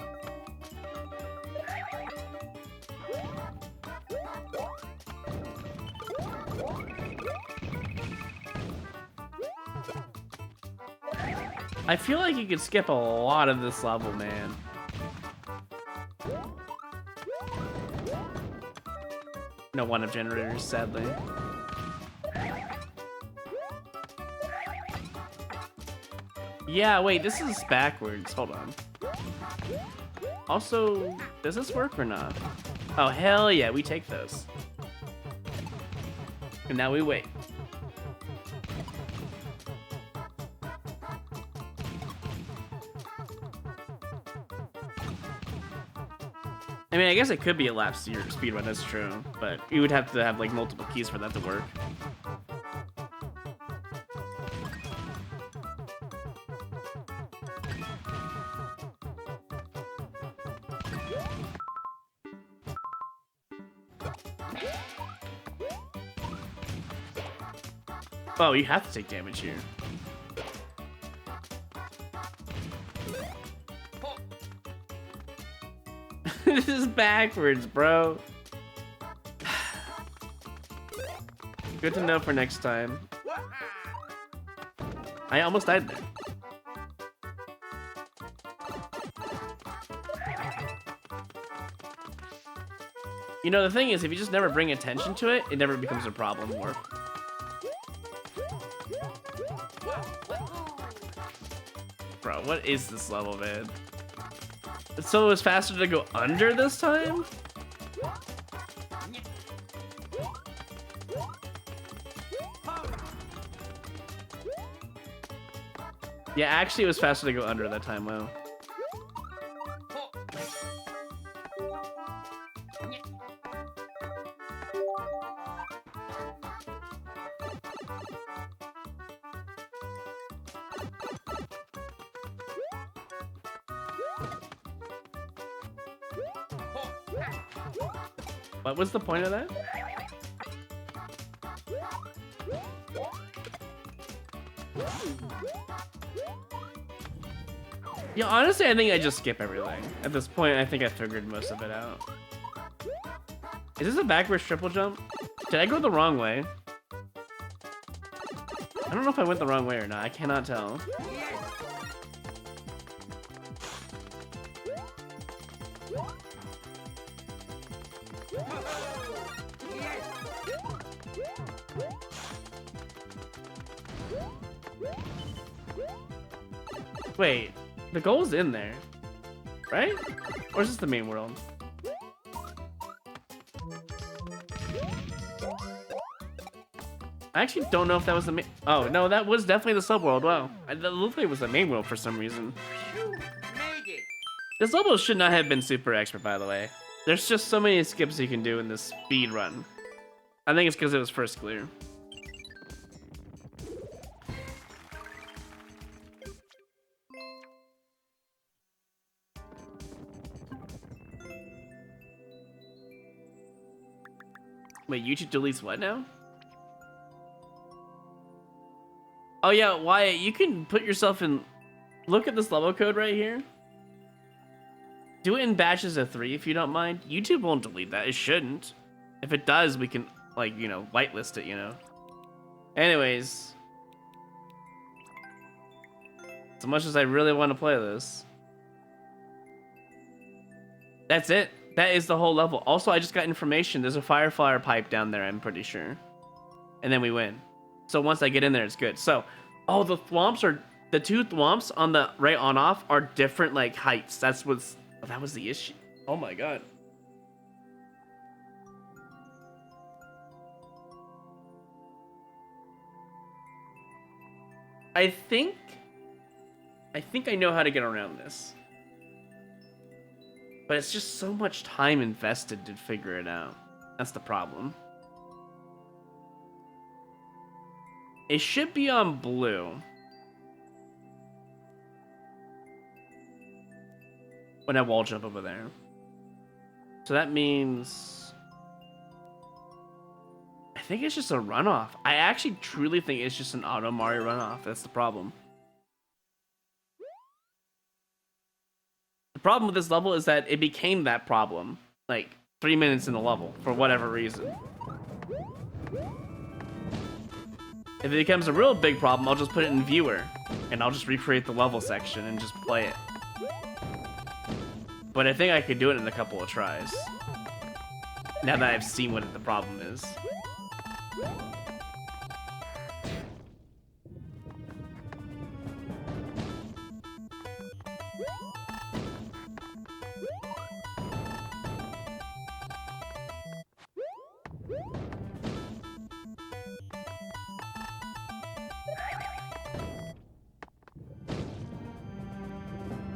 I feel like you could skip a lot of this level, man. No one-up generators, sadly. Yeah, wait, this is backwards. Hold on. Also, does this work or not? Oh, hell yeah, we take those. And now we wait. I mean, I guess it could be a lap speedrun, that's true. But you would have to have, like, multiple keys for that to work. Oh, you have to take damage here. This is backwards, bro. Good to know for next time. I almost died there. You know, the thing is, if you just never bring attention to it, it never becomes a problem more. Bro, what is this level, man? So it was faster to go under this time? Yeah, actually it was faster to go under that time, wow. What was the point of that? Yeah, honestly, I think I just skip everything. At this point, I think I figured most of it out. Is this a backwards triple jump? Did I go the wrong way? I don't know if I went the wrong way or not. I cannot tell. Wait, the goal's in there, right? Or is this the main world? I actually don't know if that was the main... Oh, no, that was definitely the subworld. Wow. That looked like it was the main world for some reason. This level should not have been super expert, by the way. There's just so many skips you can do in this speed run. I think it's because it was first clear. Wait, YouTube deletes what now? Oh yeah, Wyatt, you can put yourself in... Look at this level code right here. Do it in batches of 3 if you don't mind. YouTube won't delete that. It shouldn't. If it does, we can, like, you know, whitelist it, you know. Anyways. As much as I really want to play this. That's it. That is the whole level. Also, I just got information. There's a fire pipe down there, I'm pretty sure. And then we win. So once I get in there, it's good. So, oh, the thwomps are... The 2 thwomps on the right on-off are different, like, heights. That was the issue. Oh my god. I think I know how to get around this. But it's just so much time invested to figure it out. That's the problem. It should be on blue. When I wall jump over there. So that means... I think it's just a runoff. I actually truly think it's just an auto Mario runoff. That's the problem. problem with this level is that it became that problem, like 3 minutes in the level, for whatever reason. If it becomes a real big problem, I'll just put it in viewer, and I'll just recreate the level section and just play it. But I think I could do it in a couple of tries, now that I've seen what the problem is.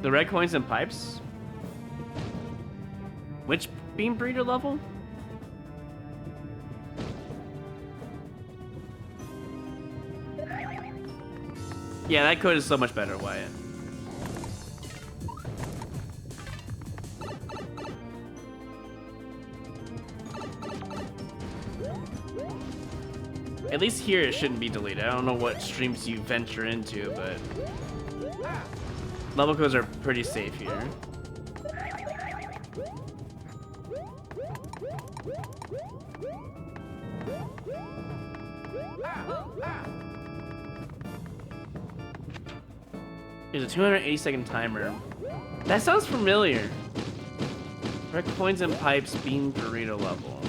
The red coins and pipes? Which beam breeder level? Yeah, that code is so much better, Wyatt. At least here it shouldn't be deleted. I don't know what streams you venture into, but level codes are pretty safe here. There's a 280-second timer. That sounds familiar. Red coins and pipes, bean burrito level.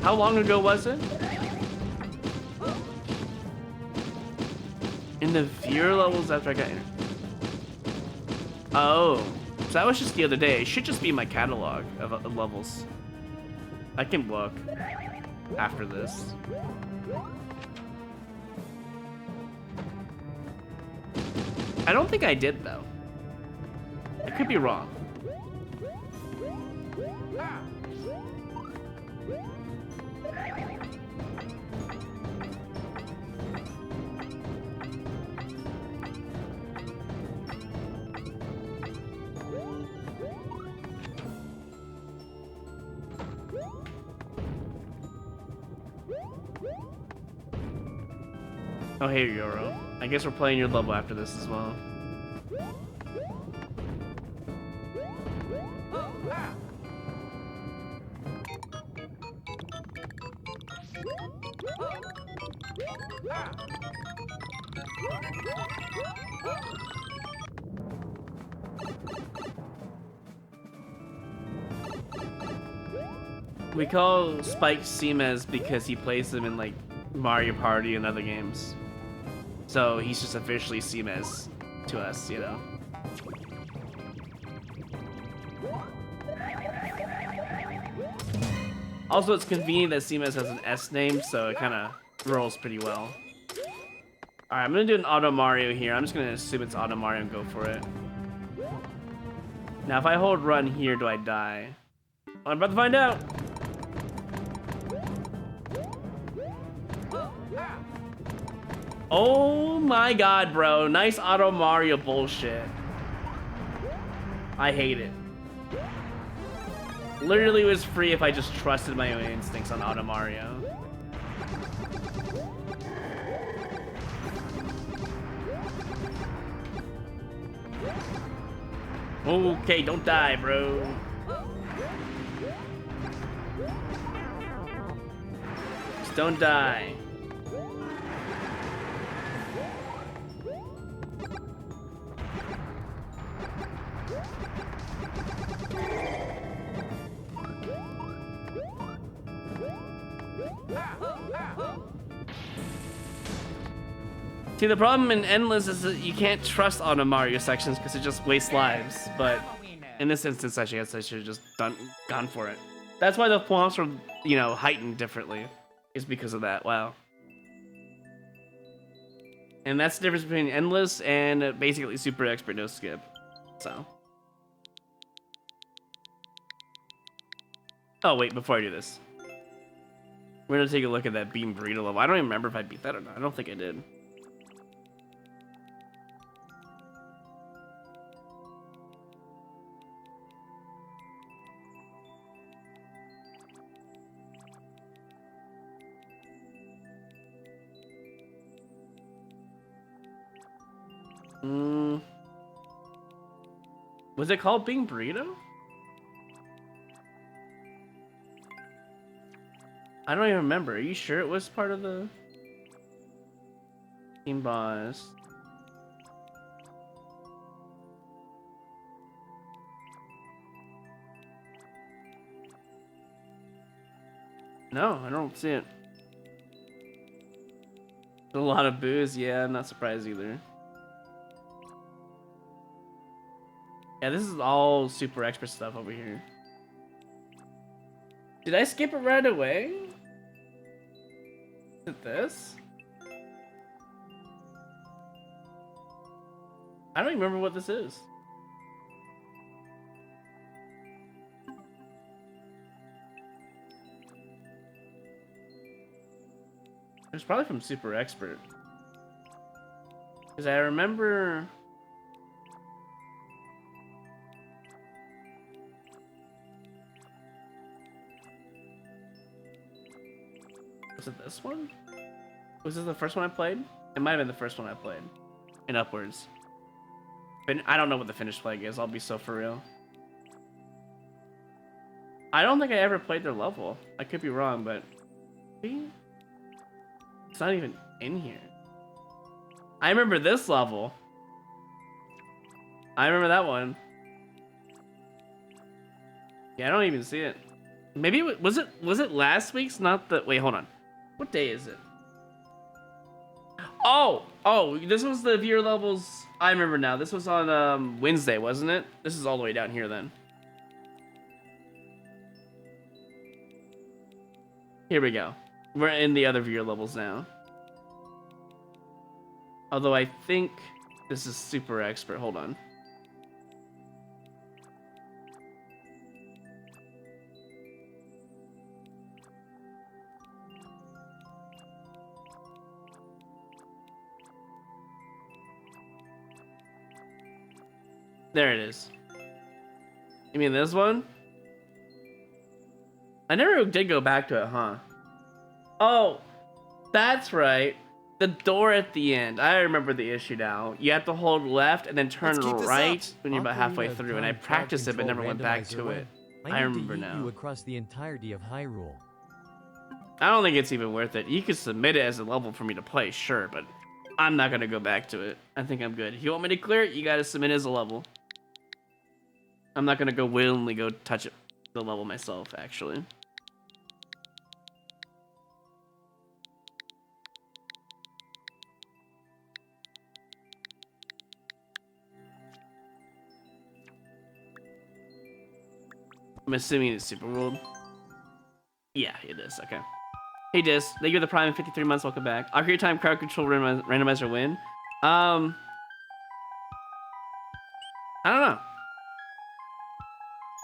How long ago was it? In the viewer levels after I got in. Oh, so that was just the other day. It should just be my catalog of levels. I can look after this. I don't think I did, though. I could be wrong. Oh, hey, Royru. I guess we're playing your level after this as well. We call Spike Seamez because he plays them in like Mario Party and other games. So he's just officially Seamez to us, you know. Also, it's convenient that Seamez has an S name, so it kind of rolls pretty well. Alright, I'm gonna do an Auto Mario here. I'm just gonna assume it's Auto Mario and go for it. Now, if I hold run here, do I die? I'm about to find out! Oh my god, bro. Nice Auto Mario bullshit. I hate it. Literally was free if I just trusted my own instincts on Auto Mario. Okay, don't die, bro. Just don't die. See, the problem in Endless is that you can't trust Auto Mario sections because it just wastes lives, but in this instance, I guess I should have just gone for it. That's why the plops were, you know, heightened differently, is because of that. Wow. And that's the difference between Endless and basically Super Expert No Skip. So. Oh, wait, before I do this. We're gonna take a look at that Beam Burrito level. I don't even remember if I beat that or not. I don't think I did. Was it called Being Burrito? I don't even remember. Are you sure it was part of the team boss? No, I don't see it. A lot of booze, yeah, I'm not surprised either. Yeah, this is all super expert stuff over here. Did I skip it right away? Is it this? I don't even remember what this is. It's probably from Super Expert. Because I remember... Was it this one? Was this the first one I played? It might have been the first one I played. And Upwards. But I don't know what the finished flag is, I'll be so for real. I don't think I ever played their level. I could be wrong, but... See? It's not even in here. I remember this level. I remember that one. Yeah, I don't even see it. Maybe was it last week's? Not the wait. Hold on. What day is it? Oh, this was the viewer levels. I remember now. This was on Wednesday, wasn't it? This is all the way down here then. Here we go. We're in the other viewer levels now. Although I think this is Super Expert. Hold on. There it is. You mean this one? I never did go back to it, huh? Oh, that's right. The door at the end. I remember the issue now. You have to hold left and then turn right when you're about halfway through. And I practiced it but never went back to it. I remember now. Across the entirety of Hyrule. I don't think it's even worth it. You could submit it as a level for me to play, sure, but I'm not gonna go back to it. I think I'm good. If you want me to clear it, you gotta submit it as a level. I'm not gonna go willingly go touch it, the level myself, actually. I'm assuming it's Super World. Yeah, it is. Okay. Hey, Dis. Thank you for the Prime in 53 months. Welcome back. Ocarina Time crowd control randomizer win. I don't know.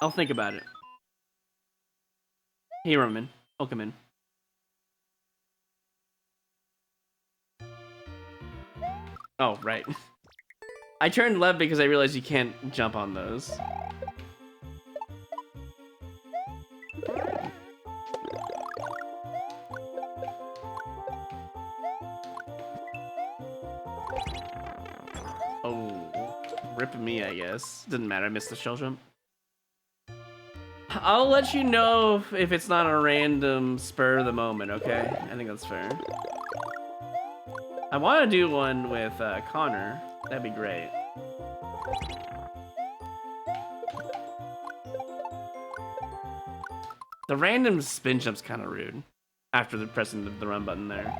I'll think about it. Hey, Roman. Welcome in. Oh, right. I turned left because I realized you can't jump on those. Rip me, I guess. Doesn't matter, I missed the shell jump. I'll let you know if it's not a random spur of the moment, okay? I think that's fair. I want to do one with Connor. That'd be great. The random spin jump's kind of rude after pressing the run button there.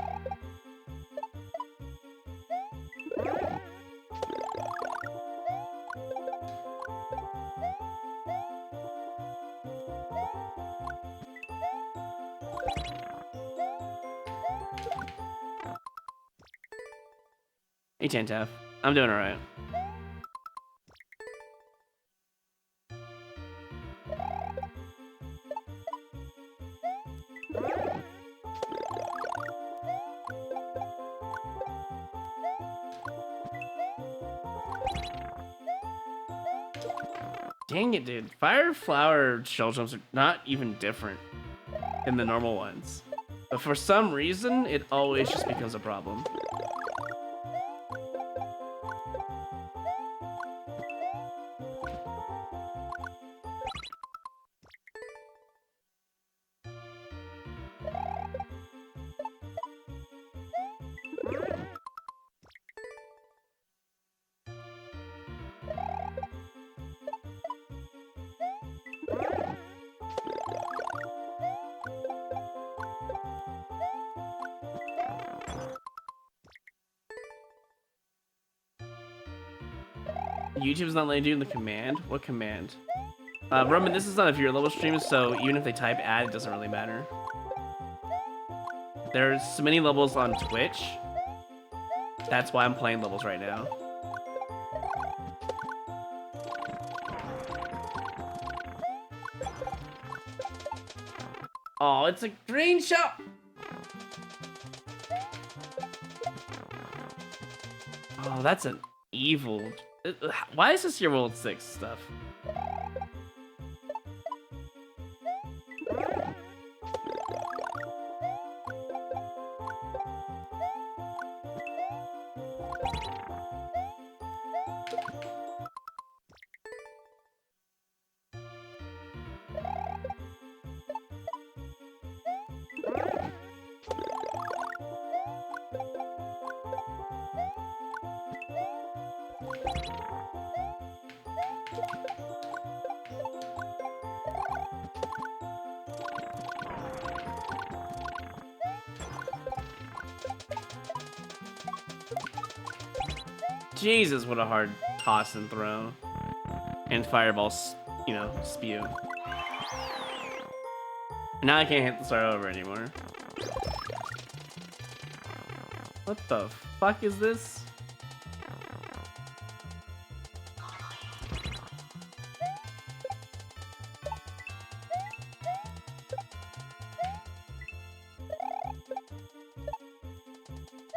Hey, Tantaf. I'm doing alright. Dang it, dude. Fire flower shell jumps are not even different than the normal ones. But for some reason, it always just becomes a problem. YouTube's not letting you do the command? What command? Roman, this is not a viewer level stream, so even if they type ad, it doesn't really matter. There's so many levels on Twitch. That's why I'm playing levels right now. Oh, it's a green shop! Oh, that's an evil... Why is this your World 6 stuff? Jesus, what a hard toss and throw. And fireballs, you know, spew. Now I can't hit the start over anymore. What the fuck is this?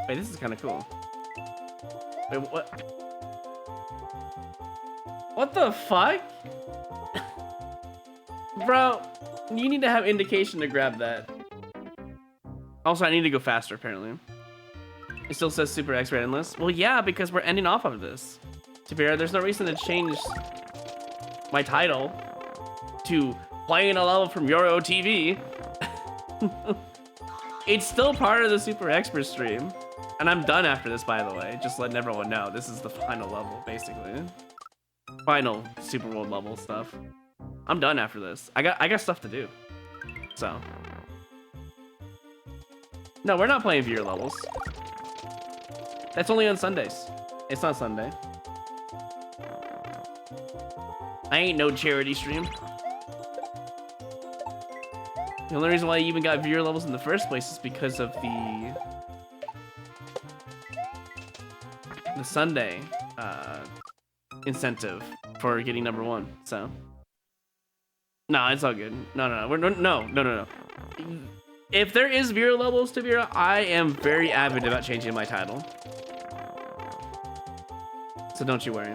Wait, this is kind of cool. Wait, what? What the fuck? Bro, you need to have indication to grab that. Also, I need to go faster, apparently. It still says Super X-Ray Endless. Well, yeah, because we're ending off of this. To be fair, there's no reason to change my title to playing a level from Royru TV. It's still part of the Super Expert stream. And I'm done after this, by the way. Just letting everyone know. This is the final level, basically. Final Super World level stuff. I'm done after this. I got stuff to do. So. No, we're not playing viewer levels. That's only on Sundays. It's not Sunday. I ain't no charity stream. The only reason why I even got viewer levels in the first place is because of the Sunday incentive for getting #1. So no, it's all good. No. If there is viewer levels to viewer, I am very avid about changing my title. So don't you worry.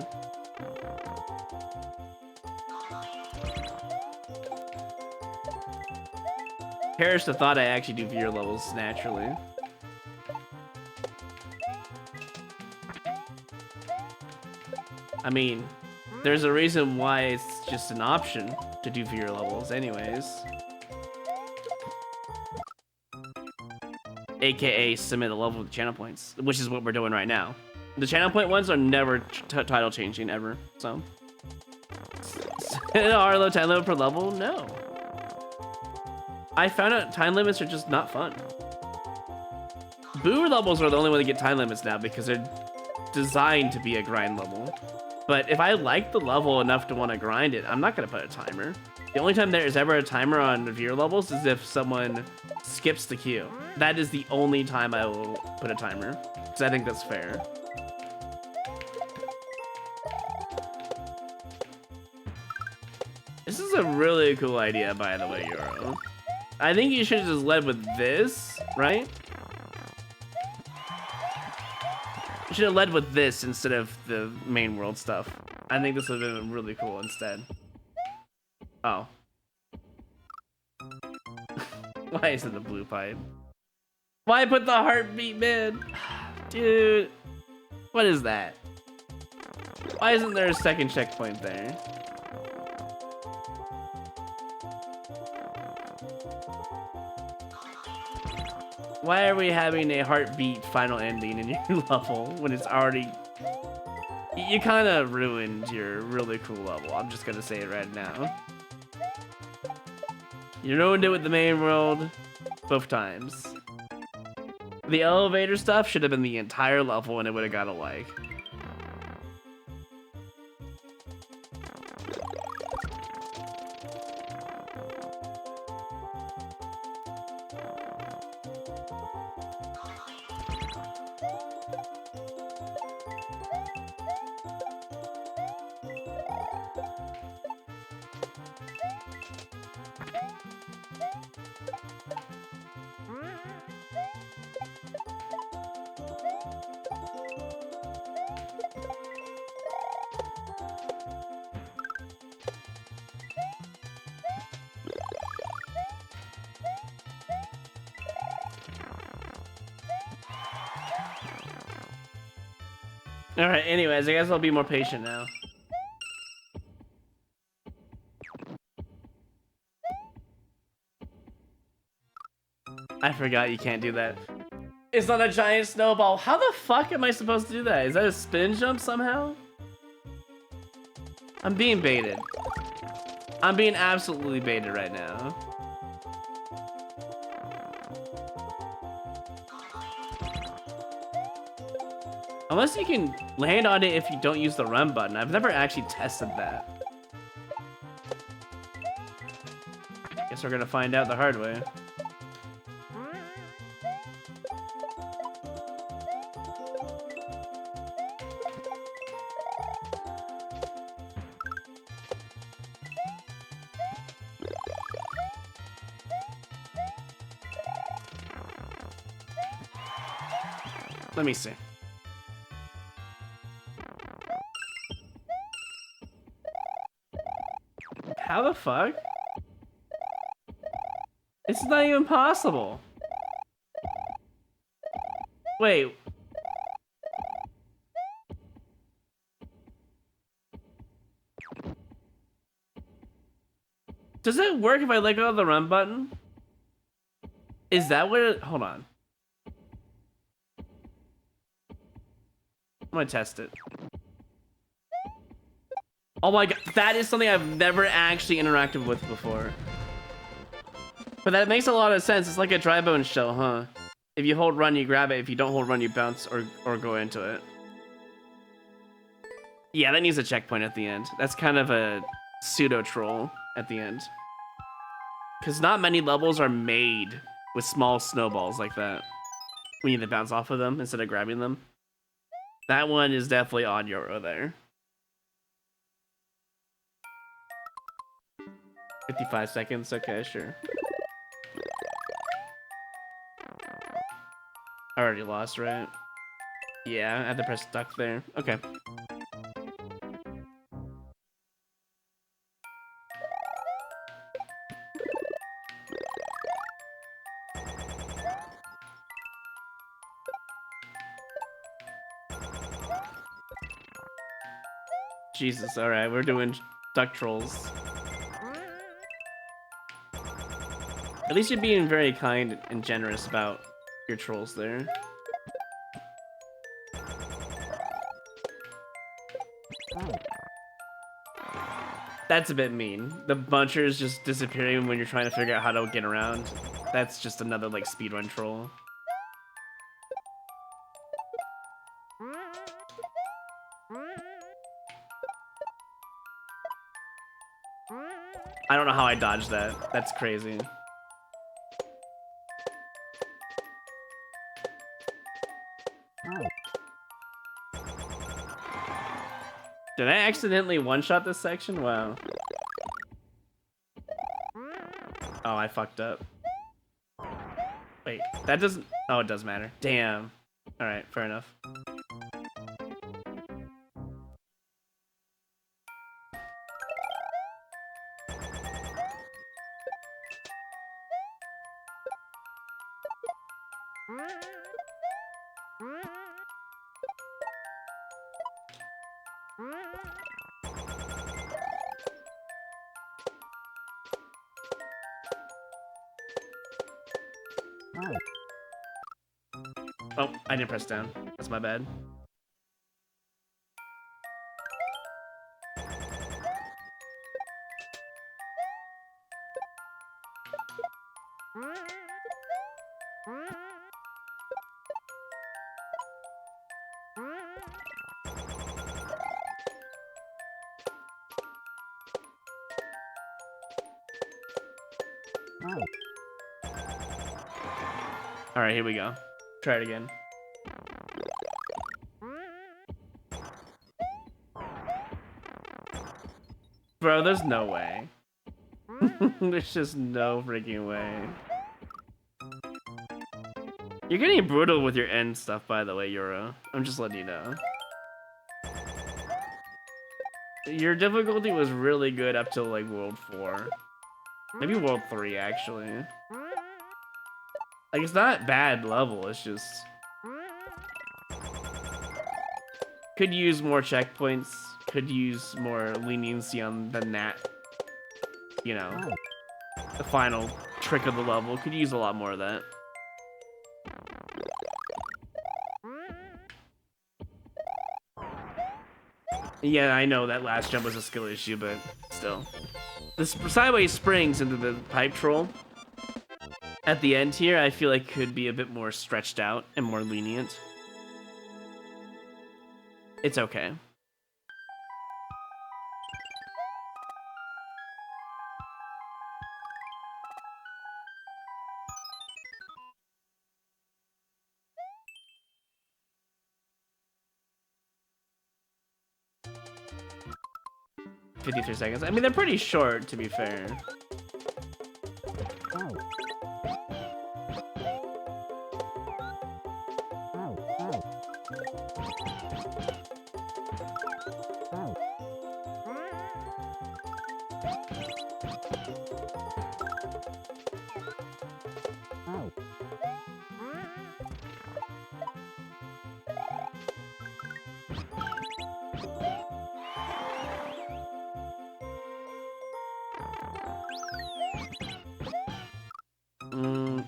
Perish the thought I actually do viewer levels naturally. I mean, there's a reason why it's just an option to do viewer levels anyways. AKA submit a level with channel points, which is what we're doing right now. The channel point ones are never title changing ever, so. Are low time limit per level? No. I found out time limits are just not fun. Boo levels are the only way to get time limits now because they're designed to be a grind level. But if I like the level enough to want to grind it, I'm not going to put a timer. The only time there is ever a timer on viewer levels is if someone skips the queue. That is the only time I will put a timer, because I think that's fair. This is a really cool idea, by the way, Euro. I think you should have just led with this, right? You should have led with this instead of the main world stuff. I think this would have been really cool instead. Oh. Why is it the blue pipe? Why put the heartbeat, man? Dude. What is that? Why isn't there a second checkpoint there? Why are we having a heartbeat final ending in your level when it's already... You kind of ruined your really cool level. I'm just going to say it right now. You ruined it with the main world both times. The elevator stuff should have been the entire level and it would have got a like. Alright, anyways, I guess I'll be more patient now. I forgot you can't do that. It's not a giant snowball. How the fuck am I supposed to do that? Is that a spin jump somehow? I'm being baited. I'm being absolutely baited right now. Unless you can land on it if you don't use the run button. I've never actually tested that. Guess we're gonna find out the hard way. Let me see. How the fuck? This is not even possible. Wait. Does it work if I let go of the run button? Is that what it... Hold on. I'm gonna test it. Oh my god, that is something I've never actually interacted with before. But that makes a lot of sense. It's like a dry bone shell, huh? If you hold run, you grab it. If you don't hold run, you bounce or go into it. Yeah, that needs a checkpoint at the end. That's kind of a pseudo troll at the end. Because not many levels are made with small snowballs like that. We need to bounce off of them instead of grabbing them. That one is definitely on Royru there. 55 seconds, okay, sure. I already lost, right? Yeah, I had to press duck there. Okay. Jesus, alright, we're doing duck trolls. At least you're being very kind and generous about your trolls there. That's a bit mean. The bunchers just disappearing when you're trying to figure out how to get around. That's just another like speedrun troll. I don't know how I dodged that. That's crazy. Did I accidentally one-shot this section? Wow. Oh, I fucked up. Wait, that doesn't... Oh, it does matter. Damn. Alright, fair enough. Oh, I didn't press down. That's my bad. Alright, here we go. Try it again. Bro, there's no way. There's just no freaking way. You're getting brutal with your end stuff, by the way, Royru. I'm just letting you know. Your difficulty was really good up till like World 4. Maybe World 3, actually. Like, it's not bad level, it's just... Could use more checkpoints. Could use more leniency on the nat. You know, the final trick of the level. Could use a lot more of that. Yeah, I know that last jump was a skill issue, but still. The sideways springs into the pipe troll at the end here, I feel like could be a bit more stretched out and more lenient. It's okay. $53 I mean, they're pretty short, to be fair.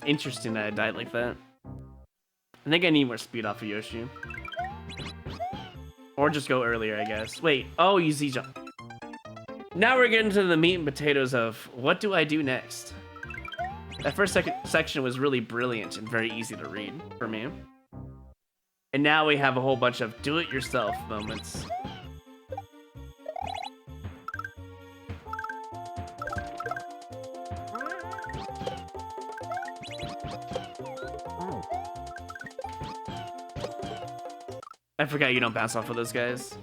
Interesting that I died like that. I think I need more speed off of Yoshi. Or just go earlier, I guess. Wait, oh, you Z jump. Now we're getting to the meat and potatoes of what do I do next? That first section was really brilliant and very easy to read for me. And now we have a whole bunch of do-it-yourself moments. I forgot you don't bounce off of those guys.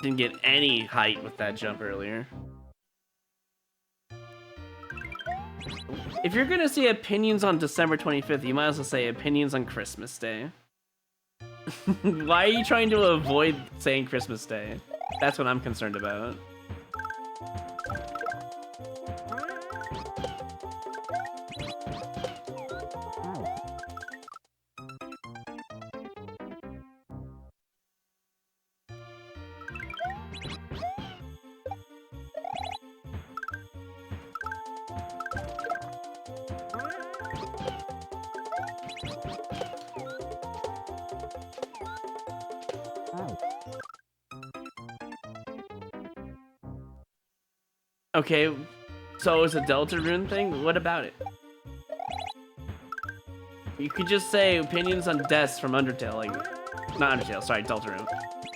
Didn't get any height with that jump earlier. If you're gonna say opinions on December 25th, you might as well say opinions on Christmas Day. Why are you trying to avoid saying Christmas Day? That's what I'm concerned about. Okay, so it's a Delta Rune thing? What about it? You could just say opinions on deaths from Undertale, like, not Undertale, sorry, Delta Rune.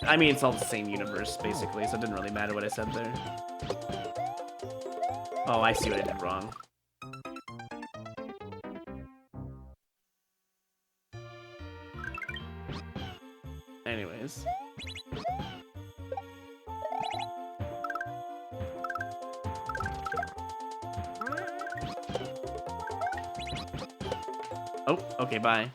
I mean, it's all the same universe, basically, so it didn't really matter what I said there. Oh, I see what I did wrong. Anyways. Oh, okay, bye.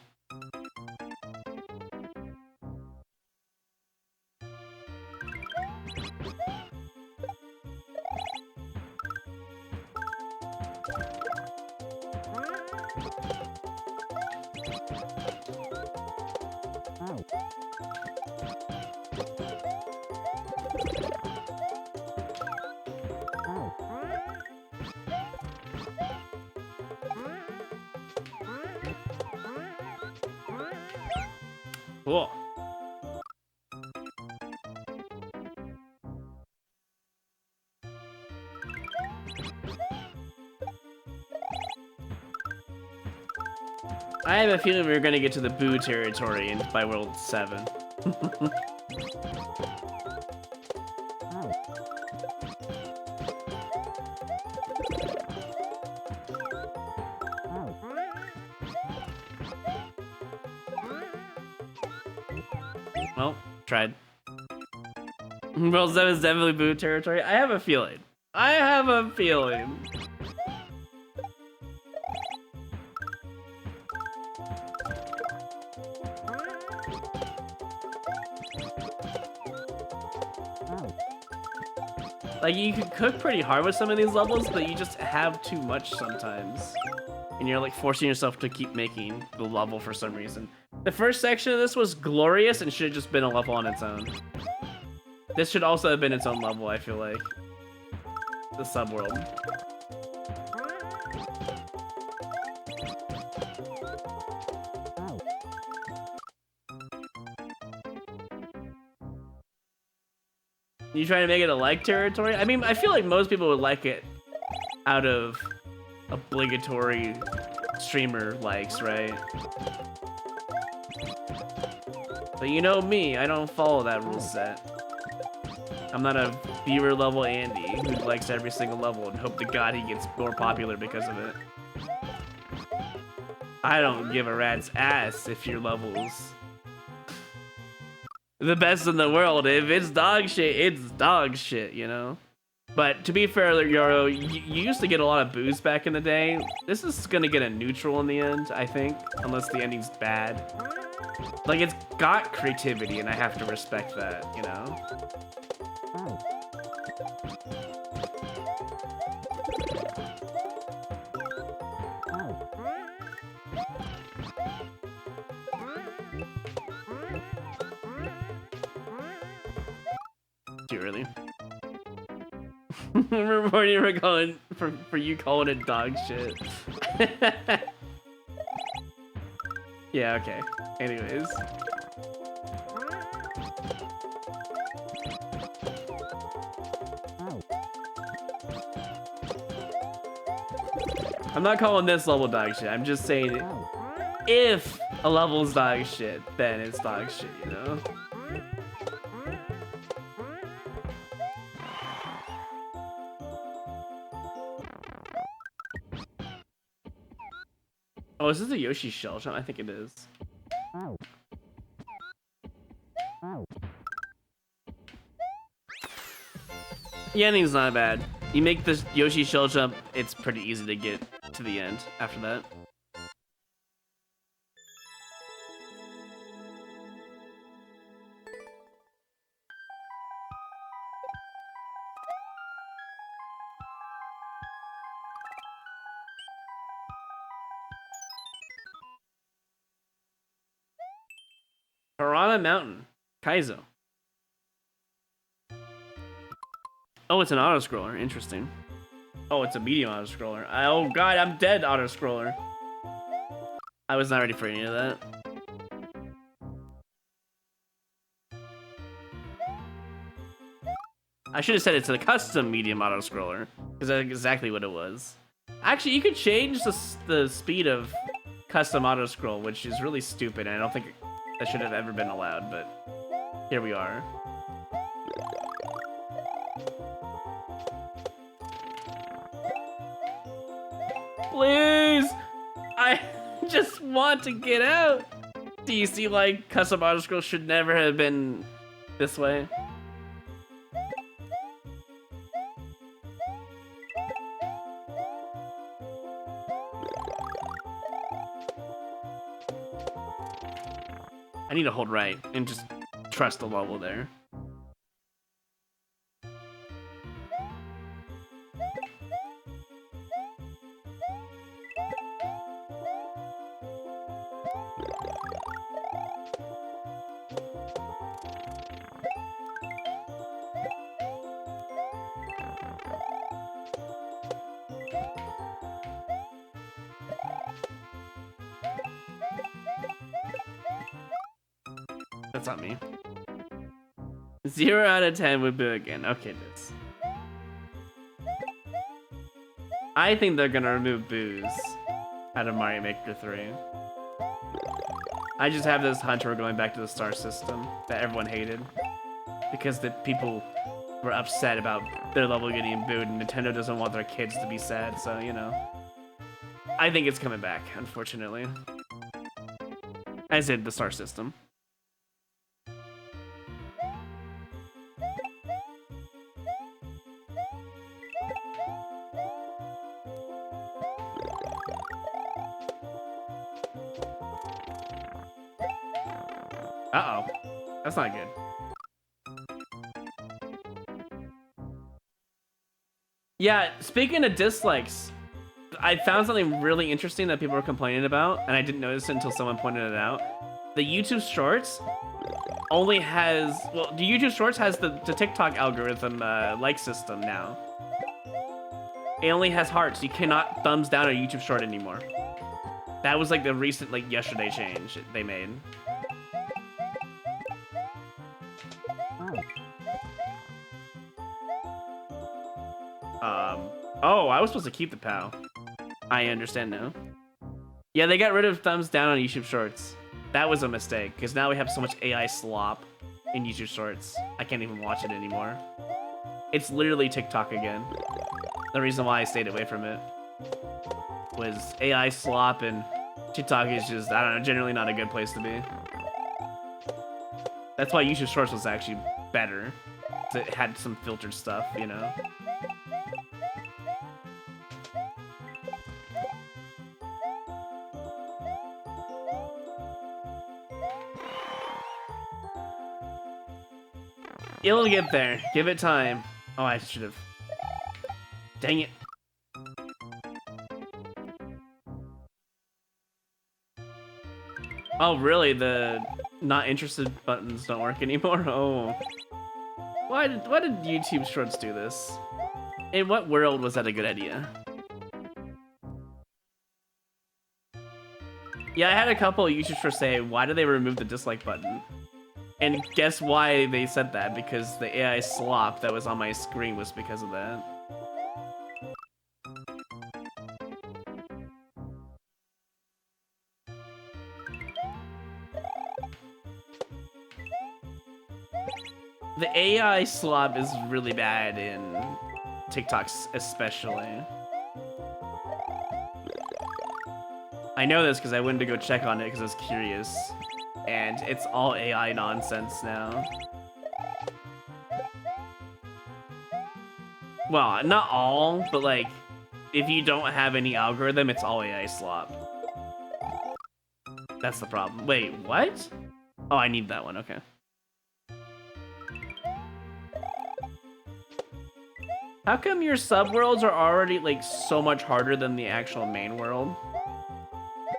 Cool. I have a feeling we're gonna get to the Boo territory by World 7. Well, tried. World 7 is definitely Boo territory. I have a feeling. I have a feeling. Like, you can cook pretty hard with some of these levels, but you just have too much sometimes. And you're like forcing yourself to keep making the level for some reason. The first section of this was glorious and should have just been a level on its own. This should also have been its own level, I feel like. The subworld. You trying to make it a like territory? I mean, I feel like most people would like it out of obligatory streamer likes, right? But you know me, I don't follow that rule set. I'm not a viewer level Andy who likes every single level and hope to God he gets more popular because of it. I don't give a rat's ass if your level's the best in the world. If it's dog shit, it's dog shit, you know? But to be fair, Yoro, you used to get a lot of booze back in the day. This is gonna get a neutral in the end, I think, unless the ending's bad. Like, it's got creativity, and I have to respect that, you know? Too early. Reporting for you calling it dog shit. Yeah, okay. Anyways. I'm not calling this level dog shit. I'm just saying if a level's dog shit, then it's dog shit, you know? Oh, is this a Yoshi shell jump? I think it is. Yeah, ending's not bad. You make this Yoshi shell jump, it's pretty easy to get to the end after that. Piranha Mountain. Kaizo. Oh, it's an auto-scroller. Interesting. Oh, it's a medium auto-scroller. Oh god, I'm dead auto-scroller. I was not ready for any of that. I should have said it's a custom medium auto-scroller, because that's exactly what it was. Actually, you could change the speed of custom auto-scroll, which is really stupid, and I don't think that should have ever been allowed, but here we are. Please! I just want to get out! Do you see, like, custom auto-scroll should never have been this way? I need to hold right and just trust the level there. That's not me. 0 out of 10 would boo again. Okay, this. I think they're gonna remove boos out of Mario Maker 3. I just have this hunch we're going back to the star system that everyone hated. Because the people were upset about their level getting booed and Nintendo doesn't want their kids to be sad, so, you know. I think it's coming back, unfortunately. As in the star system. Uh-oh. That's not good. Yeah, speaking of dislikes, I found something really interesting that people were complaining about, and I didn't notice it until someone pointed it out. The YouTube Shorts only has, well, the YouTube Shorts has the TikTok algorithm like system now. It only has hearts. You cannot thumbs down a YouTube Short anymore. That was like the recent, like yesterday change they made. Oh, I was supposed to keep the POW. I understand now. Yeah, they got rid of thumbs down on YouTube Shorts. That was a mistake, because now we have so much AI slop in YouTube Shorts. I can't even watch it anymore. It's literally TikTok again. The reason why I stayed away from it was AI slop, and TikTok is just, I don't know, generally not a good place to be. That's why YouTube Shorts was actually better. It had some filtered stuff, you know? It'll get there. Give it time. Oh, I should have. Dang it. Oh, really? The not interested buttons don't work anymore? Oh. Why did YouTube Shorts do this? In what world was that a good idea? Yeah, I had a couple of YouTubers say, why did they remove the dislike button? And guess why they said that? Because the AI slop that was on my screen was because of that. The AI slop is really bad in TikToks especially. I know this because I went to go check on it because I was curious. And it's all AI nonsense now. Well, not all, but like, if you don't have any algorithm, it's all AI slop. That's the problem. Wait, what? Oh, I need that one, okay. How come your subworlds are already like so much harder than the actual main world?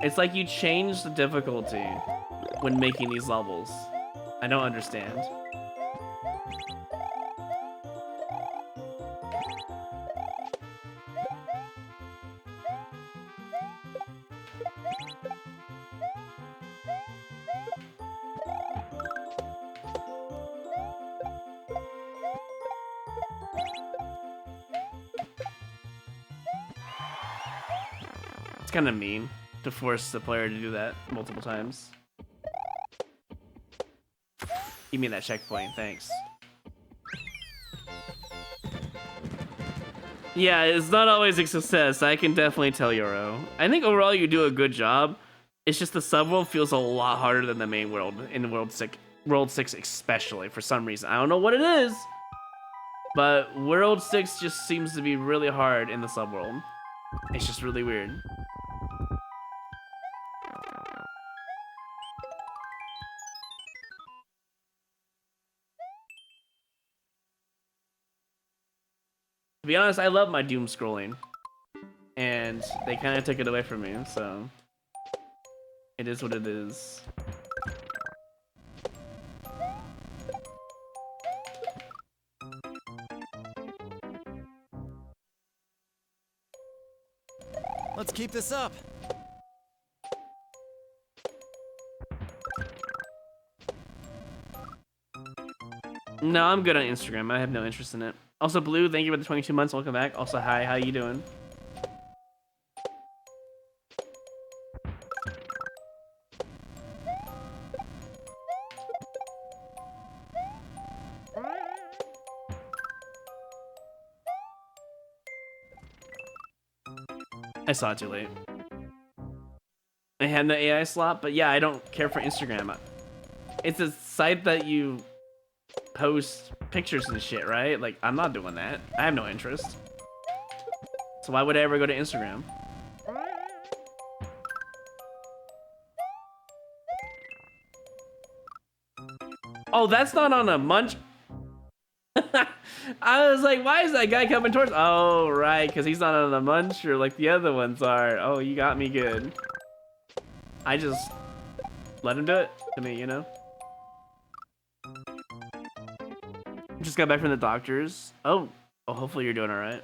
It's like you change the difficulty when making these levels. I don't understand. It's kind of mean to force the player to do that multiple times. Give me that checkpoint, thanks. Yeah, it's not always a success. I can definitely tell, Yoro. I think overall you do a good job. It's just the subworld feels a lot harder than the main world in World 6 especially, for some reason. I don't know what it is, but World 6 just seems to be really hard in the subworld. It's just really weird. To be honest, I love my doom scrolling, and they kind of took it away from me, so it is what it is. Let's keep this up. No, I'm good on Instagram. I have no interest in it. Also, Blue, thank you for the 22 months. Welcome back. Also, hi, how you doing? I saw it too late. I had the AI slot, but yeah, I don't care for Instagram. It's a site that you post pictures and shit, right? Like, I'm not doing that. I have no interest. So why would I ever go to Instagram? Oh, that's not on a munch. I was like, why is that guy coming towards? Oh, right, because he's not on the muncher like the other ones are. Oh, you got me good. I just let him do it to me, you know? Just got back from the doctor's. Oh, hopefully you're doing all right.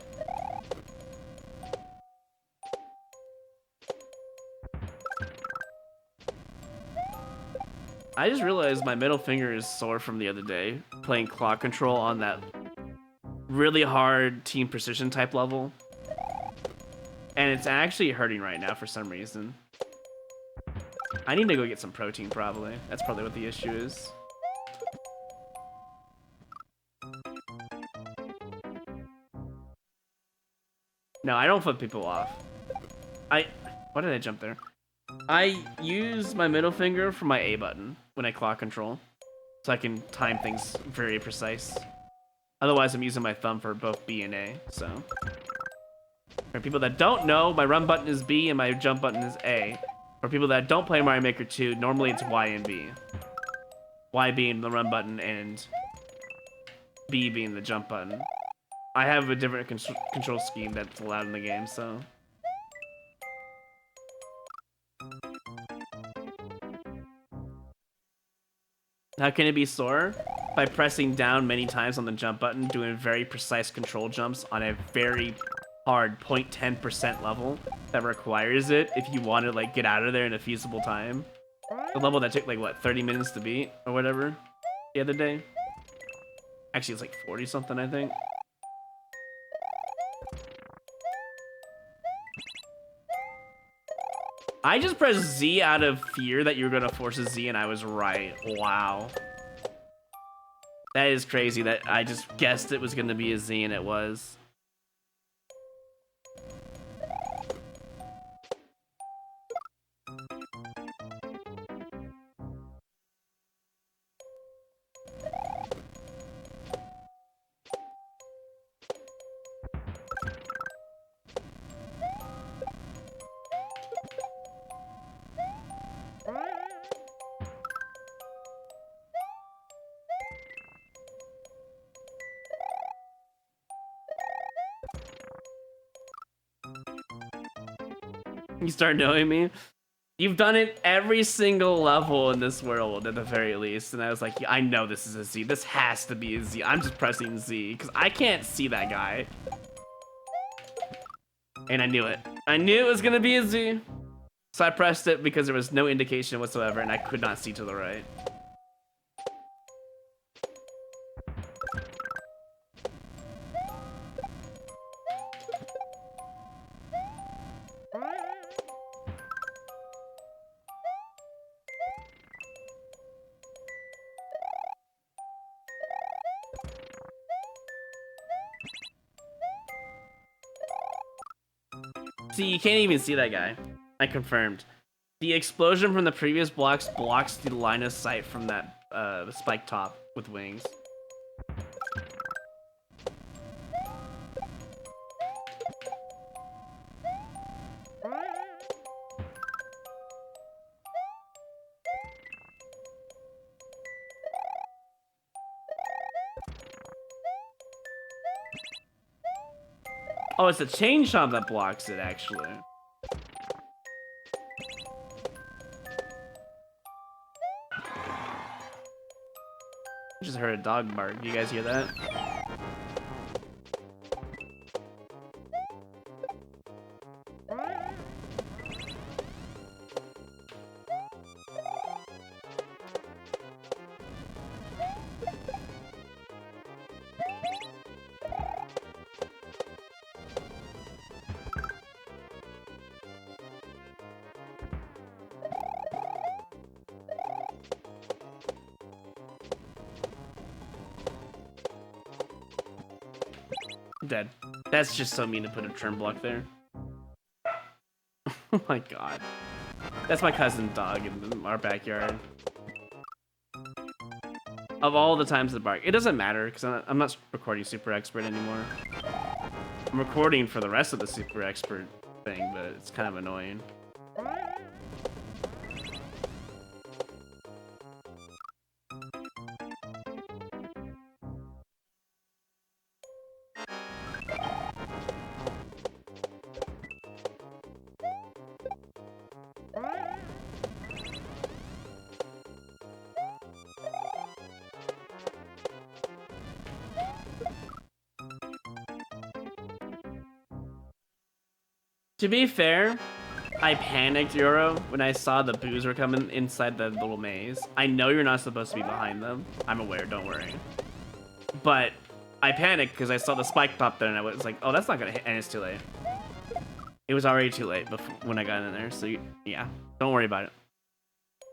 I just realized my middle finger is sore from the other day playing clock control on that really hard team precision type level. And it's actually hurting right now for some reason. I need to go get some protein probably. That's probably what the issue is. No, I don't flip people off. Why did I jump there? I use my middle finger for my A button when I clock control, so I can time things very precise. Otherwise, I'm using my thumb for both B and A, so. For people that don't know, my run button is B and my jump button is A. For people that don't play Mario Maker 2, normally it's Y and B. Y being the run button and B being the jump button. I have a different control scheme that's allowed in the game, so. How can it be sore? By pressing down many times on the jump button, doing very precise control jumps on a very hard 0.10% level that requires it if you want to like get out of there in a feasible time. The level that took like what, 30 minutes to beat or whatever the other day. Actually, it's like 40 something, I think. I just pressed Z out of fear that you were gonna force a Z and I was right. Wow. That is crazy that I just guessed it was gonna be a Z and it was. You start knowing me. You've done it every single level in this world, at the very least. And I was like, yeah, I know this is a Z. This has to be a Z. I'm just pressing Z, because I can't see that guy. And I knew it. I knew it was going to be a Z. So I pressed it because there was no indication whatsoever, and I could not see to the right. See, you can't even see that guy. I confirmed. The explosion from the previous blocks blocks the line of sight from that spike top with wings. Oh, it's the chain shop that blocks it, actually. I just heard a dog bark. You guys hear that? Dead. That's just so mean to put a trim block there. Oh my god. That's my cousin's dog in our backyard. Of all the times to bark, it doesn't matter because I'm not recording Super Expert anymore. I'm recording for the rest of the Super Expert thing, but it's kind of annoying. To be fair, I panicked, Euro, when I saw the boos were coming inside the little maze. I know you're not supposed to be behind them. I'm aware, don't worry. But I panicked because I saw the spike pop there and I was like, oh, that's not gonna hit, and it's too late. It was already too late before, when I got in there, so yeah, don't worry about it.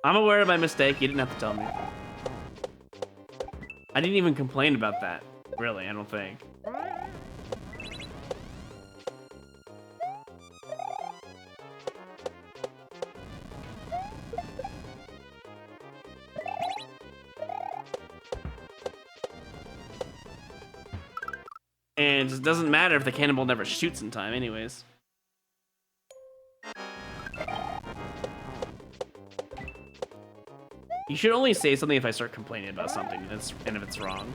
I'm aware of my mistake, you didn't have to tell me. I didn't even complain about that, really, I don't think. And it doesn't matter if the cannonball never shoots in time anyways. You should only say something if I start complaining about something, and if it's wrong.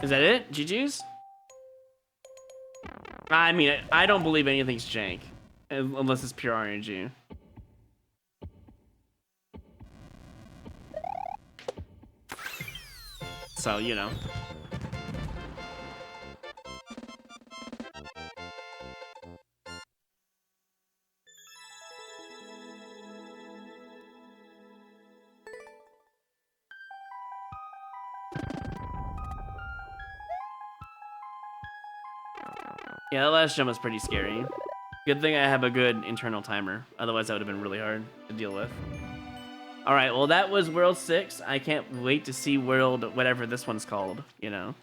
Is that it? GG's? I mean, I don't believe anything's jank. Unless it's pure RNG. So, you know. Yeah, that last jump was pretty scary. Good thing I have a good internal timer. Otherwise, that would have been really hard to deal with. All right, well, that was World 6. I can't wait to see World, whatever this one's called, you know.